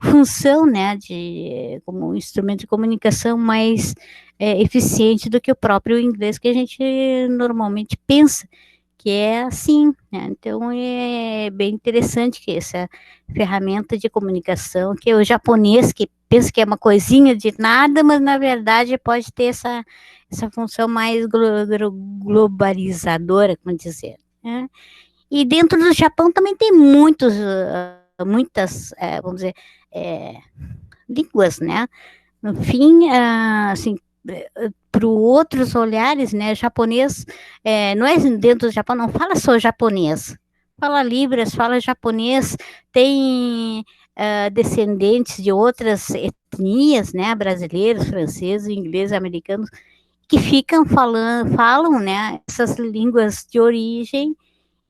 Speaker 2: função, né, como um instrumento de comunicação mais eficiente do que o próprio inglês que a gente normalmente pensa, que é assim, né? Então, é bem interessante que essa ferramenta de comunicação, que é o japonês, que pensa que é uma coisinha de nada, mas, na verdade, pode ter essa função mais globalizadora, como dizer, né? E dentro do Japão também tem muitas, vamos dizer, línguas, né? No fim, assim, para outros olhares, né, japonês, não é dentro do Japão, não fala só japonês, fala Libras, fala japonês, tem descendentes de outras etnias, né, brasileiros, franceses, ingleses, americanos, que falam, né, essas línguas de origem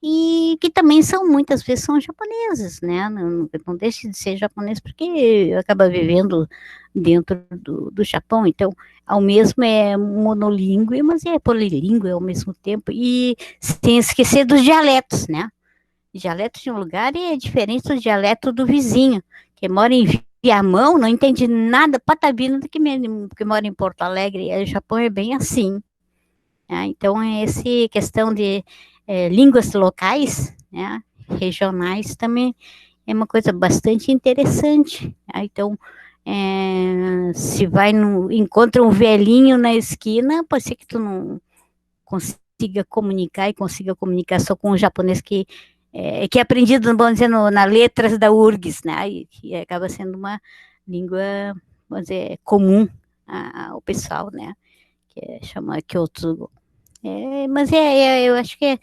Speaker 2: e que também são, muitas vezes, são japoneses, né? Não deixa de ser japonês porque acaba vivendo dentro do Japão, então, ao mesmo é monolíngue, mas é polilíngue ao mesmo tempo, e sem esquecer dos dialetos, né? O dialeto de um lugar é diferente do dialeto do vizinho, que mora em Viamão, não entende nada patavino do que mora em Porto Alegre. O Japão é bem assim. Né? Então, essa questão de línguas locais, né, regionais, também é uma coisa bastante interessante. Né? Então, se encontra um velhinho na esquina, pode ser que tu não consiga comunicar e consiga comunicar só com o japonês que é aprendido, vamos dizer, nas letras da URGS, né? E que acaba sendo uma língua, vamos dizer, comum ao pessoal, né? Que chama Kyoto. Mas eu acho que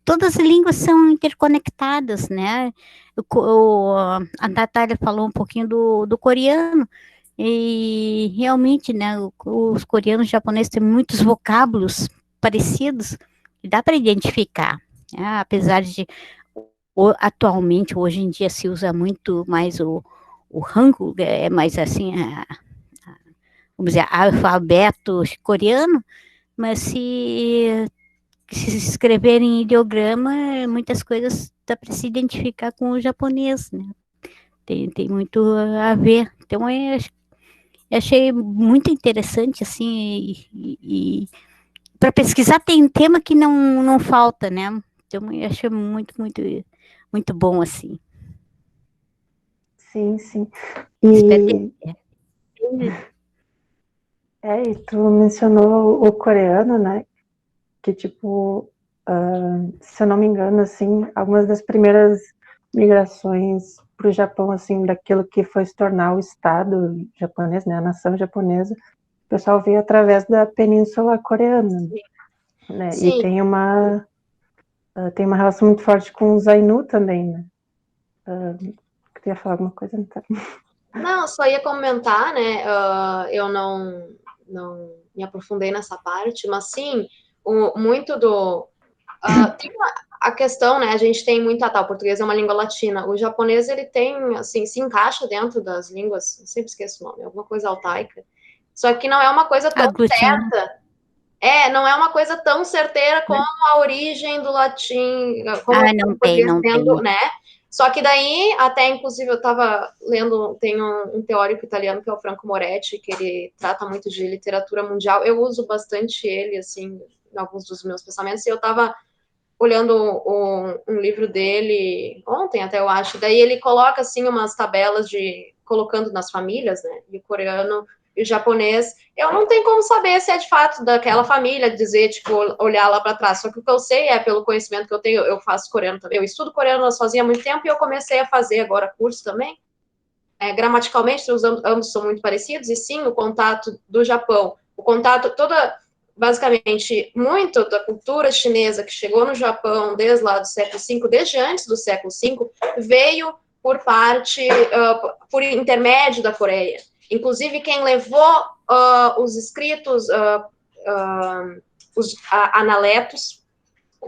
Speaker 2: todas as línguas são interconectadas, né? A Natália falou um pouquinho do coreano, e realmente, né, os coreanos e japoneses têm muitos vocábulos parecidos, e dá para identificar, né? Apesar de, atualmente, hoje em dia, se usa muito mais o Hangul, é mais assim, vamos dizer, alfabeto coreano, mas se escrever em ideograma, muitas coisas dá para se identificar com o japonês, né? Tem muito a ver. Então, eu achei muito interessante, assim, e para pesquisar tem tema que não falta, né? Então, eu achei muito, muito, muito bom, assim.
Speaker 1: Sim, sim.
Speaker 2: Espero
Speaker 1: E tu mencionou o coreano, né? Que, tipo, se eu não me engano, assim, algumas das primeiras migrações para o Japão, assim, daquilo que foi se tornar o Estado japonês, né? A nação japonesa, o pessoal veio através da Península Coreana, né? E
Speaker 3: Sim.
Speaker 1: tem uma relação muito forte com os Ainu também, né? Queria falar alguma coisa, não tá?
Speaker 3: Não, só ia comentar, né? Eu não me aprofundei nessa parte, mas sim, muito tem a questão, né? A gente tem muito, o português é uma língua latina. O japonês, ele tem, assim, se encaixa dentro das línguas, eu sempre esqueço o nome, alguma coisa altaica. Só que não é uma coisa tão
Speaker 2: aglutina.
Speaker 3: certa. Não é uma coisa tão certeira como a origem do latim, como o
Speaker 2: Não
Speaker 3: português
Speaker 2: tem.
Speaker 3: tendo, né? Só que daí, até inclusive eu estava lendo, tem um teórico italiano que é o Franco Moretti, que ele trata muito de literatura mundial. Eu uso bastante ele, assim, em alguns dos meus pensamentos, e eu estava olhando um livro dele ontem, até eu acho. Daí ele coloca, assim, umas tabelas colocando nas famílias, né? E o coreano e o japonês. Eu não tenho como saber se é de fato daquela família, dizer, tipo, olhar lá para trás. Só que o que eu sei é, pelo conhecimento que eu tenho, eu faço coreano também. Eu estudo coreano sozinha há muito tempo e eu comecei a fazer agora curso também. Gramaticalmente, ambos são muito parecidos, e sim, o contato do Japão, basicamente, muito da cultura chinesa que chegou no Japão desde lá do século V, desde antes do século V, veio por intermédio da Coreia. Inclusive, quem levou os escritos, os analetos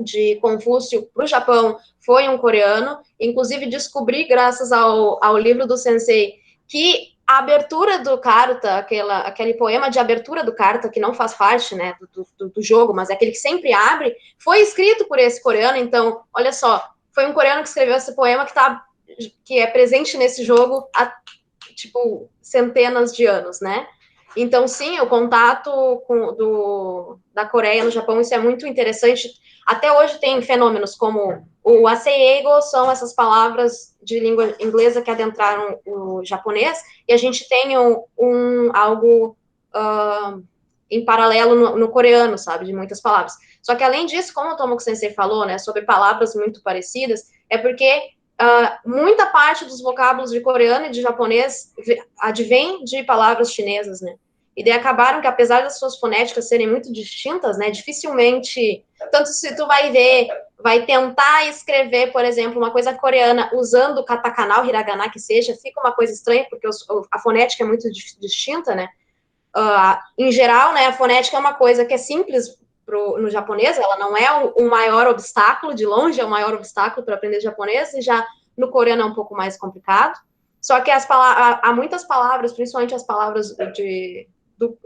Speaker 3: de Confúcio para o Japão foi um coreano. Inclusive, descobri, graças ao livro do Sensei, que a abertura do Karuta, aquele poema de abertura do Karuta, que não faz parte, né, do jogo, mas é aquele que sempre abre, foi escrito por esse coreano. Então, olha só, foi um coreano que escreveu esse poema que é presente nesse jogo há, tipo, centenas de anos, né? Então, sim, o contato da Coreia no Japão, isso é muito interessante. Até hoje tem fenômenos como o aseigo, são essas palavras de língua inglesa que adentraram o japonês, e a gente tem algo em paralelo no coreano, sabe, de muitas palavras. Só que, além disso, como o Tomoki Sensei falou, né, sobre palavras muito parecidas, é porque muita parte dos vocábulos de coreano e de japonês advém de palavras chinesas, né? E daí acabaram que, apesar das suas fonéticas serem muito distintas, né, dificilmente, tanto se tu vai tentar escrever, por exemplo, uma coisa coreana usando katakana ou hiragana que seja, fica uma coisa estranha, porque a fonética é muito distinta, né? Em geral, né, a fonética é uma coisa que é simples no japonês, ela não é o maior obstáculo, de longe é o maior obstáculo para aprender japonês, e já no coreano é um pouco mais complicado. Só que há muitas palavras, principalmente as palavras de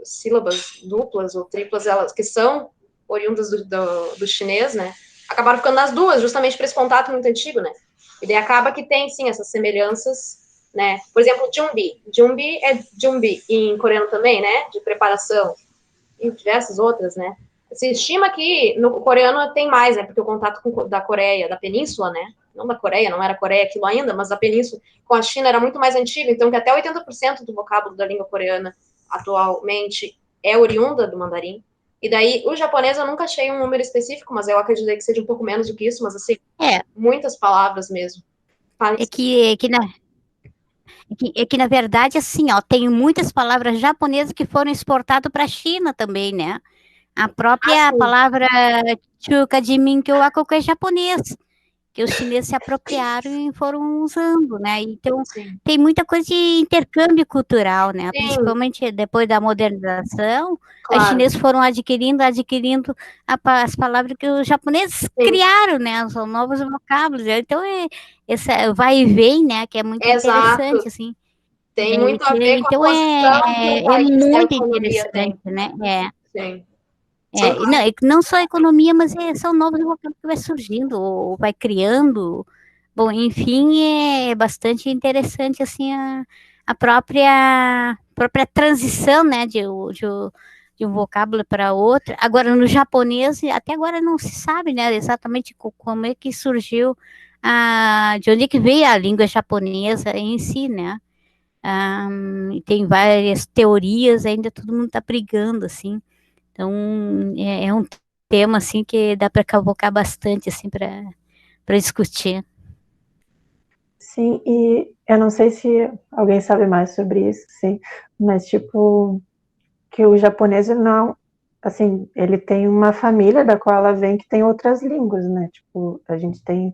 Speaker 3: sílabas duplas ou triplas, elas que são oriundas do chinês, né? Acabaram ficando nas duas, justamente por esse contato muito antigo, né? E daí acaba que tem, sim, essas semelhanças, né? Por exemplo, jumbi. Jumbi é jumbi em coreano também, né? De preparação. E diversas outras, né? Se estima que no coreano tem mais, né? Porque o contato da Coreia, da península, né? Não da Coreia, não era Coreia aquilo ainda, mas da península com a China era muito mais antigo, então que até 80% do vocábulo da língua coreana atualmente é oriunda do mandarim. E daí, o japonês eu nunca achei um número específico, mas eu acredito que seja um pouco menos do que isso, mas assim, muitas palavras mesmo.
Speaker 2: É que, na verdade, assim, ó, tem muitas palavras japonesas que foram exportadas para a China também, né? A própria palavra chuka de minkyowako é japonês, que os chineses se apropriaram e foram usando, né? Então, tem muita coisa de intercâmbio cultural, né? Principalmente depois da modernização, os chineses foram adquirindo as palavras que os japoneses criaram, né? São novos vocábulos. Então, esse vai e vem, né? Que é muito interessante, assim.
Speaker 3: Tem muito a ver com a posição que o país
Speaker 2: muito interessante, né?
Speaker 3: Sim.
Speaker 2: Não só a economia, mas são novos vocábulos que vai surgindo, ou vai criando. Bom, enfim, é bastante interessante assim a própria transição, né, de um vocábulo para outro. Agora, no japonês, até agora não se sabe, né, exatamente como é que surgiu, de onde é que veio a língua japonesa em si, né. Tem várias teorias, ainda todo mundo está brigando, assim. Então, é um tema, assim, que dá para cavocar bastante, assim, para discutir.
Speaker 1: Sim, e eu não sei se alguém sabe mais sobre isso, sim, mas, tipo, que o japonês não, assim, ele tem uma família da qual ela vem que tem outras línguas, né? Tipo, a gente tem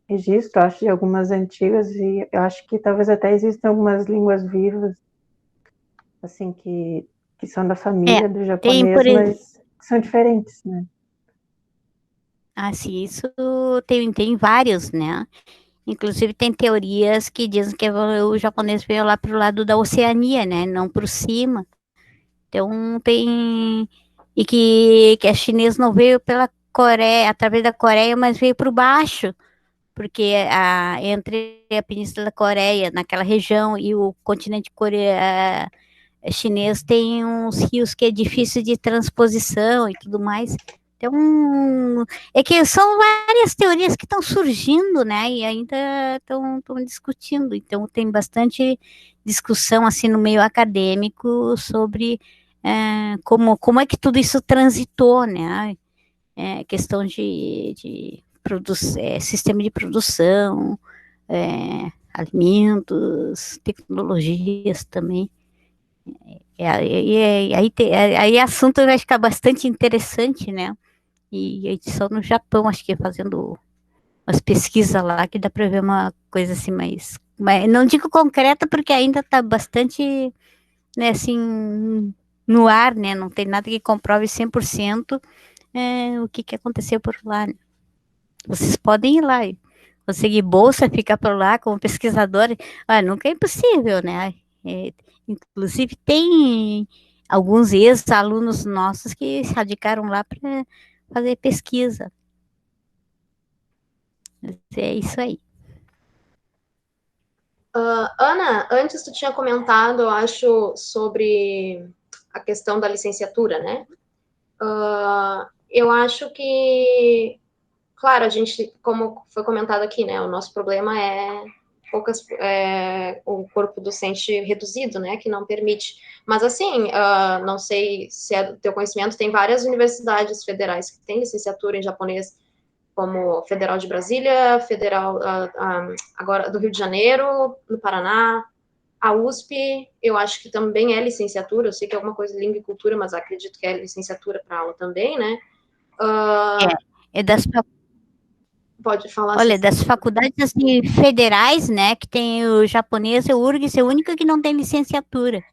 Speaker 1: registro, acho, de algumas antigas, e eu acho que talvez até existam algumas línguas vivas, assim, que são da família do japonês, mas que são diferentes, né?
Speaker 2: Sim, isso tem vários, né? Inclusive tem teorias que dizem que o japonês veio lá para o lado da Oceania, né? Não por cima. Então tem... E que a chinês não veio pela Coreia, através da Coreia, mas veio por baixo. Porque entre a Península da Coreia, naquela região, e o continente chinês tem uns rios que é difícil de transposição e tudo mais. Então, é que são várias teorias que estão surgindo, né, e ainda estão discutindo. Então, tem bastante discussão, assim, no meio acadêmico sobre como é que tudo isso transitou, né, questão de sistema de produção, alimentos, tecnologias também. Aí assunto vai ficar bastante interessante, né? E só no Japão, acho que fazendo umas pesquisas lá, que dá para ver uma coisa assim mas não digo concreta, porque ainda está bastante, né, assim, no ar, né? Não tem nada que comprove 100% o que aconteceu por lá, né? Vocês podem ir lá e conseguir bolsa, ficar por lá como pesquisador. Nunca é impossível, né? Inclusive, tem alguns ex-alunos nossos que se radicaram lá para fazer pesquisa. É isso aí.
Speaker 3: Ana, antes tu tinha comentado, eu acho, sobre a questão da licenciatura, né? Eu acho que, claro, a gente, como foi comentado aqui, né, o nosso problema é o corpo docente reduzido, né, que não permite. Mas, assim, não sei se é do teu conhecimento, tem várias universidades federais que têm licenciatura em japonês, como Federal de Brasília, Federal agora do Rio de Janeiro, no Paraná, a USP, eu acho que também é licenciatura, eu sei que é alguma coisa de língua e cultura, mas acredito que é licenciatura para aula também, né? Pode falar.
Speaker 2: Olha, das faculdades assim, federais, né, que tem o japonês, o URGS é o único que não tem licenciatura.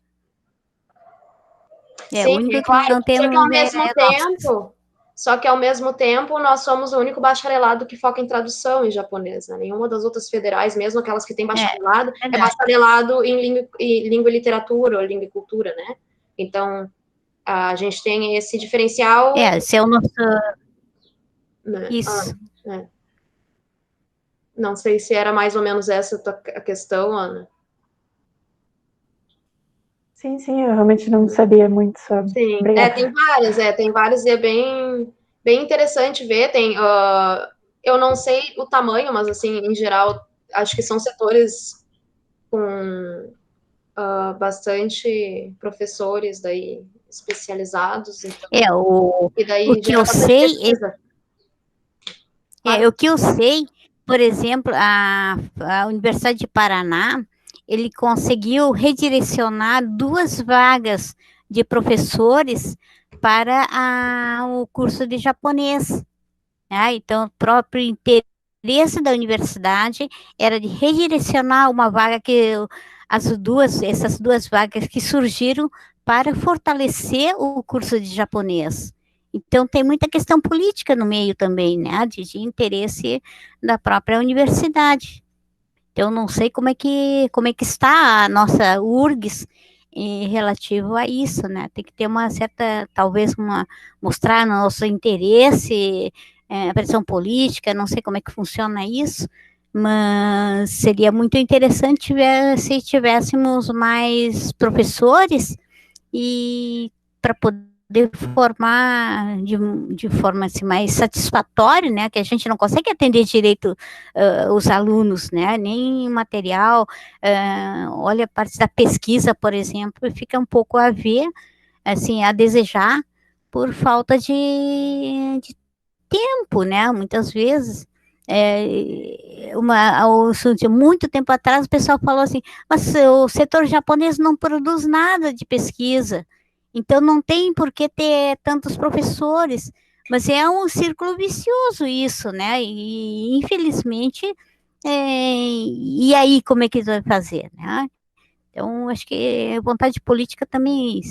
Speaker 3: Sim,
Speaker 2: o único
Speaker 3: claro,
Speaker 2: que não tem
Speaker 3: só que ao mesmo tempo, Só que, ao mesmo tempo, nós somos o único bacharelado que foca em tradução em japonês, né? Nenhuma das outras federais, mesmo aquelas que têm bacharelado, é bacharelado em língua e literatura, ou língua e cultura, né? Então, a gente tem esse diferencial...
Speaker 2: Esse é o nosso...
Speaker 3: Né?
Speaker 2: Isso.
Speaker 3: Não sei se era mais ou menos essa a questão, Ana.
Speaker 1: Sim, eu realmente não sabia muito sobre.
Speaker 3: Sim,
Speaker 1: Obrigada.
Speaker 3: tem várias, e é bem interessante ver, eu não sei o tamanho, mas, assim, em geral, acho que são setores com bastante professores daí especializados, então, e daí
Speaker 2: o que eu sei o que eu sei, por exemplo, a Universidade de Paraná, ele conseguiu redirecionar 2 vagas de professores para o curso de japonês. Né? Então, o próprio interesse da universidade era de redirecionar uma vaga essas duas vagas que surgiram para fortalecer o curso de japonês. Então, tem muita questão política no meio também, né, de interesse da própria universidade. Então, não sei como é que está a nossa URGS relativo a isso, né? Tem que ter uma certa, talvez, mostrar nosso interesse, pressão política, não sei como é que funciona isso, mas seria muito interessante ver se tivéssemos mais professores e para poder formar de forma assim, mais satisfatória, né, que a gente não consegue atender direito os alunos, né, nem material, olha a parte da pesquisa, por exemplo, fica um pouco a ver, assim, a desejar por falta de tempo, né, muitas vezes. Muito tempo atrás o pessoal falou assim, mas o setor japonês não produz nada de pesquisa, então não tem por que ter tantos professores, mas é um círculo vicioso isso, né, e infelizmente, e aí como é que vai fazer, né? Então, acho que vontade política também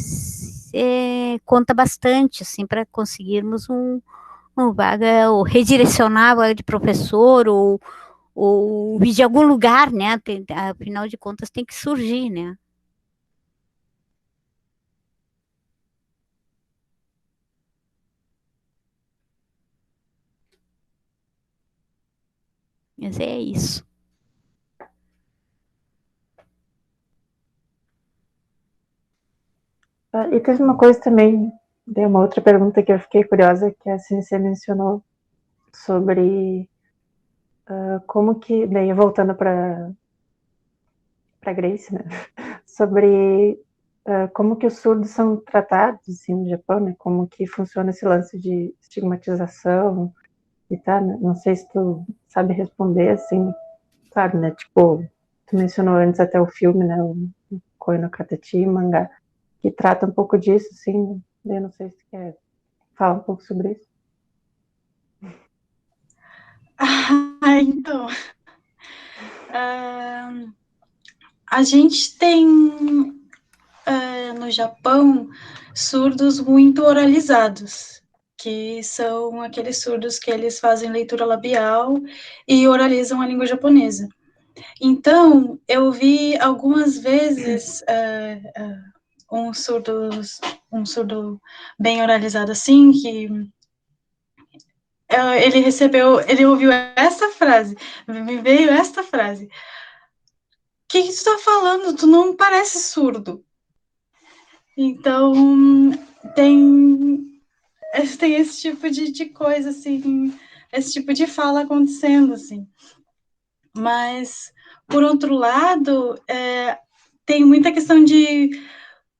Speaker 2: conta bastante, assim, para conseguirmos uma vaga, ou redirecionar a vaga de professor, ou vir de algum lugar, né? Afinal de contas, tem que surgir, né? Mas é isso.
Speaker 1: E teve uma coisa também, deu uma outra pergunta que eu fiquei curiosa, que a Cinzia mencionou sobre como que, daí voltando para Grace, né, sobre como que os surdos são tratados assim, no Japão, né, como que funciona esse lance de estigmatização e tal, né? Não sei se tu sabe responder, assim, claro, né, tipo, tu mencionou antes até o filme, né, o Koi no Katachi, mangá, que trata um pouco disso, assim, eu não sei se tu quer falar um pouco sobre isso.
Speaker 4: Então, a gente tem no Japão surdos muito oralizados, que são aqueles surdos que eles fazem leitura labial e oralizam a língua japonesa. Então, eu vi algumas vezes um surdo bem oralizado assim, que ele ouviu essa frase, me veio essa frase: o que tu tá falando? Tu não parece surdo. Então, tem esse tipo de coisa, assim, esse tipo de fala acontecendo, assim. Mas, por outro lado, tem muita questão de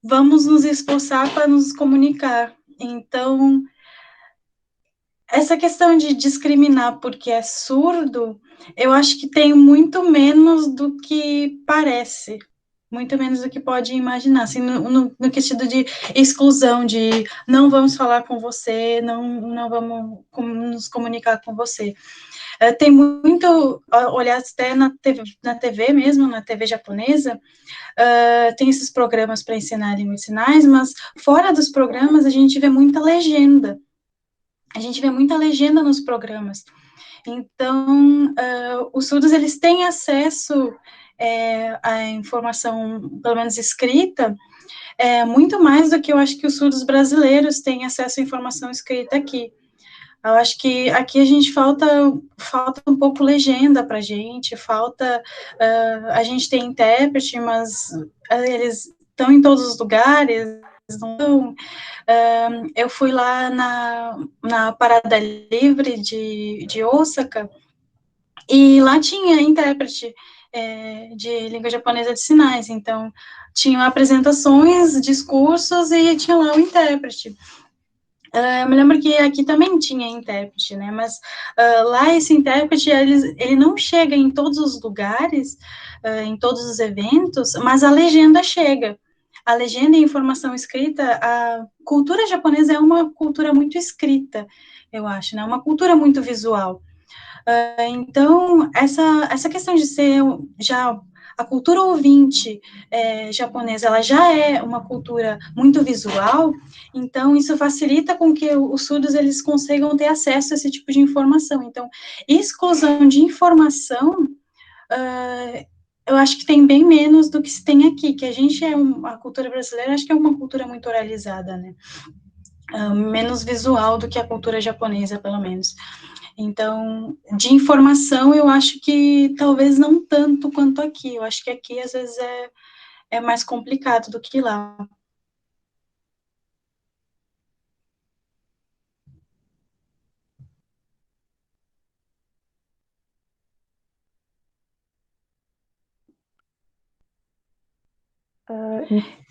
Speaker 4: vamos nos esforçar para nos comunicar. Então, essa questão de discriminar porque é surdo, eu acho que tem muito menos do que parece, muito menos do que pode imaginar, assim, no sentido de exclusão, de não vamos falar com você, não vamos nos comunicar com você. Tem muito, olhar até na TV mesmo, na TV japonesa, tem esses programas para ensinar língua de sinais, mas fora dos programas a gente vê muita legenda. a gente vê muita legenda nos programas. Então, os surdos, eles têm acesso à informação, pelo menos escrita, muito mais do que eu acho que os surdos brasileiros têm acesso à informação escrita aqui. Eu acho que aqui a gente falta um pouco legenda para a gente, a gente tem intérprete, mas eles estão em todos os lugares, não. Eu fui lá na Parada Livre de Osaka, e lá tinha intérprete de língua japonesa de sinais, então tinham apresentações, discursos, e tinha lá o intérprete. Eu me lembro que aqui também tinha intérprete, né, mas lá esse intérprete, ele não chega em todos os lugares, em todos os eventos, mas a legenda chega. A legenda e a informação escrita, a cultura japonesa é uma cultura muito escrita, eu acho, né, uma cultura muito visual. Então, essa questão de ser já a cultura ouvinte japonesa, ela já é uma cultura muito visual, então isso facilita com que os surdos, eles consigam ter acesso a esse tipo de informação. Então, exclusão de informação, eu acho que tem bem menos do que se tem aqui, que a gente a cultura brasileira, acho que é uma cultura muito oralizada, né? Menos visual do que a cultura japonesa, pelo menos. Então, de informação, eu acho que talvez não tanto quanto aqui. Eu acho que aqui, às vezes, é mais complicado do que lá.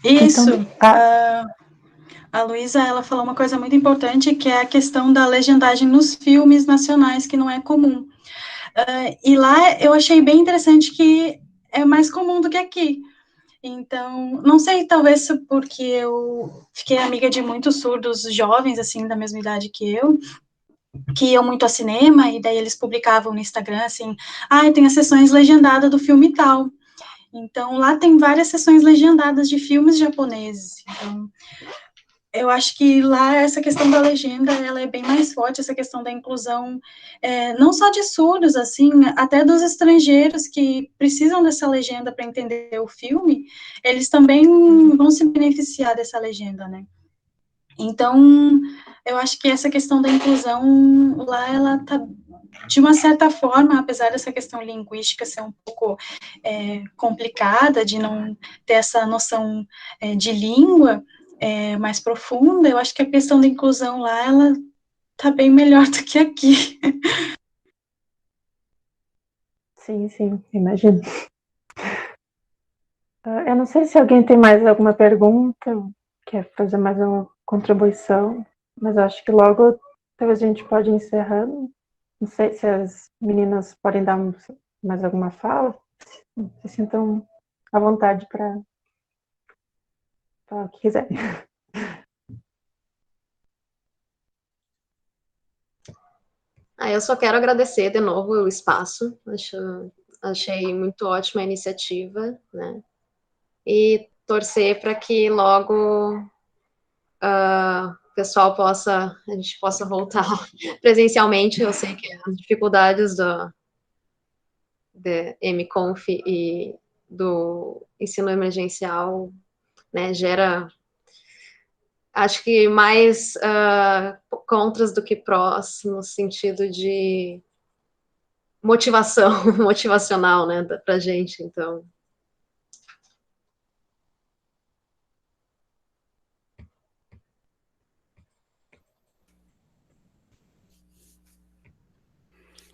Speaker 4: Isso.
Speaker 1: Então,
Speaker 4: A Luísa, ela falou uma coisa muito importante, que é a questão da legendagem nos filmes nacionais, que não é comum. E lá eu achei bem interessante que é mais comum do que aqui. Então, não sei, talvez porque eu fiquei amiga de muitos surdos jovens, assim, da mesma idade que iam muito ao cinema, e daí eles publicavam no Instagram, assim, tem as sessões legendadas do filme tal. Então, lá tem várias sessões legendadas de filmes japoneses. Então, eu acho que lá essa questão da legenda, ela é bem mais forte, essa questão da inclusão, não só de surdos, assim, até dos estrangeiros que precisam dessa legenda para entender o filme, eles também vão se beneficiar dessa legenda, né? Então, eu acho que essa questão da inclusão lá, ela tá, de uma certa forma, apesar dessa questão linguística ser um pouco complicada, de não ter essa noção de língua mais profunda, eu acho que a questão da inclusão lá, ela tá bem melhor do que aqui.
Speaker 1: sim, imagino. Eu não sei se alguém tem mais alguma pergunta, quer fazer mais uma contribuição, mas acho que logo talvez a gente pode ir encerrando. Não sei se as meninas podem dar mais alguma fala, se sintam à vontade para falar o que quiserem.
Speaker 3: Eu só quero agradecer de novo o espaço, achei muito ótima a iniciativa, né? E torcer para que logo o pessoal a gente possa voltar presencialmente. Eu sei que as dificuldades do MConf e do ensino emergencial, né, gera, acho que mais contras do que prós, no sentido de motivacional, né, pra gente, então.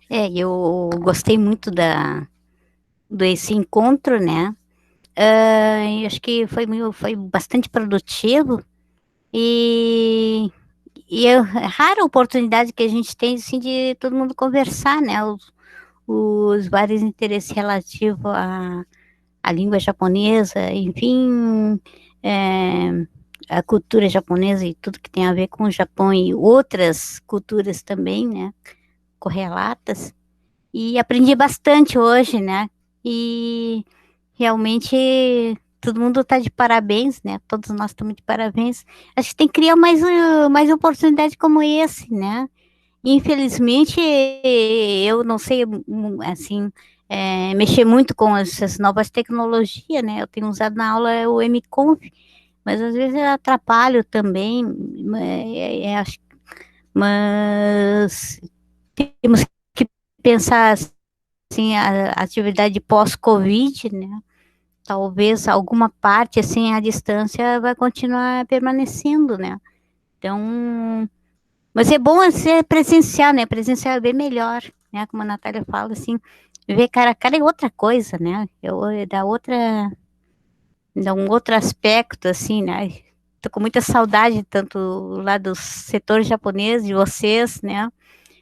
Speaker 2: Eu gostei muito desse encontro, né? Acho que foi bastante produtivo e é rara a oportunidade que a gente tem, assim, de todo mundo conversar, né? Os vários interesses relativos à língua japonesa, enfim, a cultura japonesa e tudo que tem a ver com o Japão e outras culturas também, né? Correlatas. E aprendi bastante hoje, né? E realmente todo mundo está de parabéns, né? Todos nós estamos de parabéns. Acho que tem que criar mais oportunidade como esse, né? Infelizmente, eu não sei, assim, mexer muito com essas novas tecnologias, né? Eu tenho usado na aula o MConf, mas às vezes eu atrapalho também, acho, mas temos que pensar, assim, a atividade pós-Covid, né? Talvez alguma parte, assim, à distância vai continuar permanecendo, né? Então, mas é bom ser presencial, né? Presencial é bem melhor, né? Como a Natália fala, assim, ver cara a cara é outra coisa, né? Dá um outro aspecto, assim, né? Tô com muita saudade, tanto lá do setor japonês, de vocês, né?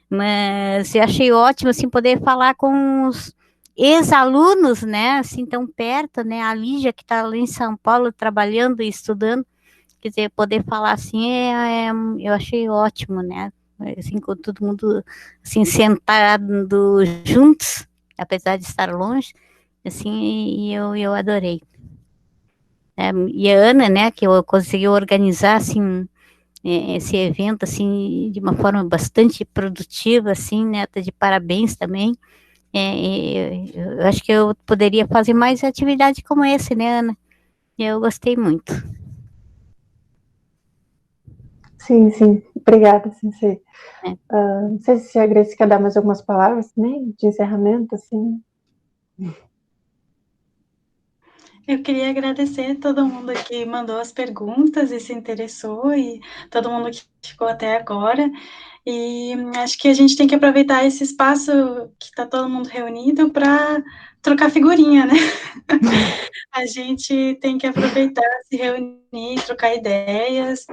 Speaker 2: Mas eu achei ótimo, assim, poder falar com os ex-alunos, né? Assim, tão perto, né? A Lígia, que está lá em São Paulo, trabalhando e estudando, quer dizer, poder falar assim, eu achei ótimo, né? Assim, com todo mundo, assim, sentado juntos, apesar de estar longe, assim, e eu adorei. E a Ana, né, que eu consegui organizar, assim, esse evento, assim, de uma forma bastante produtiva, assim, né, tá de parabéns também. Eu acho que eu poderia fazer mais atividade como esse, né, Ana? Eu gostei muito.
Speaker 1: Sim, sim. Obrigada, Sensei.
Speaker 2: É.
Speaker 1: Não sei se a Grace quer dar mais algumas palavras, né, de encerramento, assim.
Speaker 4: Eu queria agradecer todo mundo que mandou as perguntas e se interessou, e todo mundo que ficou até agora. E acho que a gente tem que aproveitar esse espaço que está todo mundo reunido para trocar figurinha, né? A gente tem que aproveitar, se reunir, trocar ideias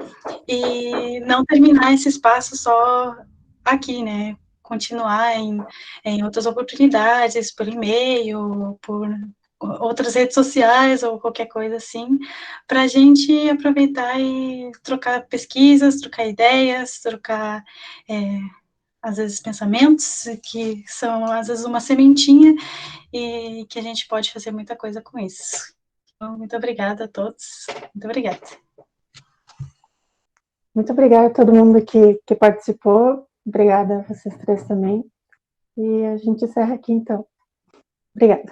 Speaker 4: e não terminar esse espaço só aqui, né? Continuar em outras oportunidades, por e-mail, por outras redes sociais ou qualquer coisa assim, para a gente aproveitar e trocar pesquisas, trocar ideias, trocar, às vezes, pensamentos, que são, às vezes, uma sementinha e que a gente pode fazer muita coisa com isso. Então, muito obrigada a todos. Muito obrigada.
Speaker 1: Muito obrigada a todo mundo que participou. Obrigada a vocês três também. E a gente encerra aqui, então. Obrigada.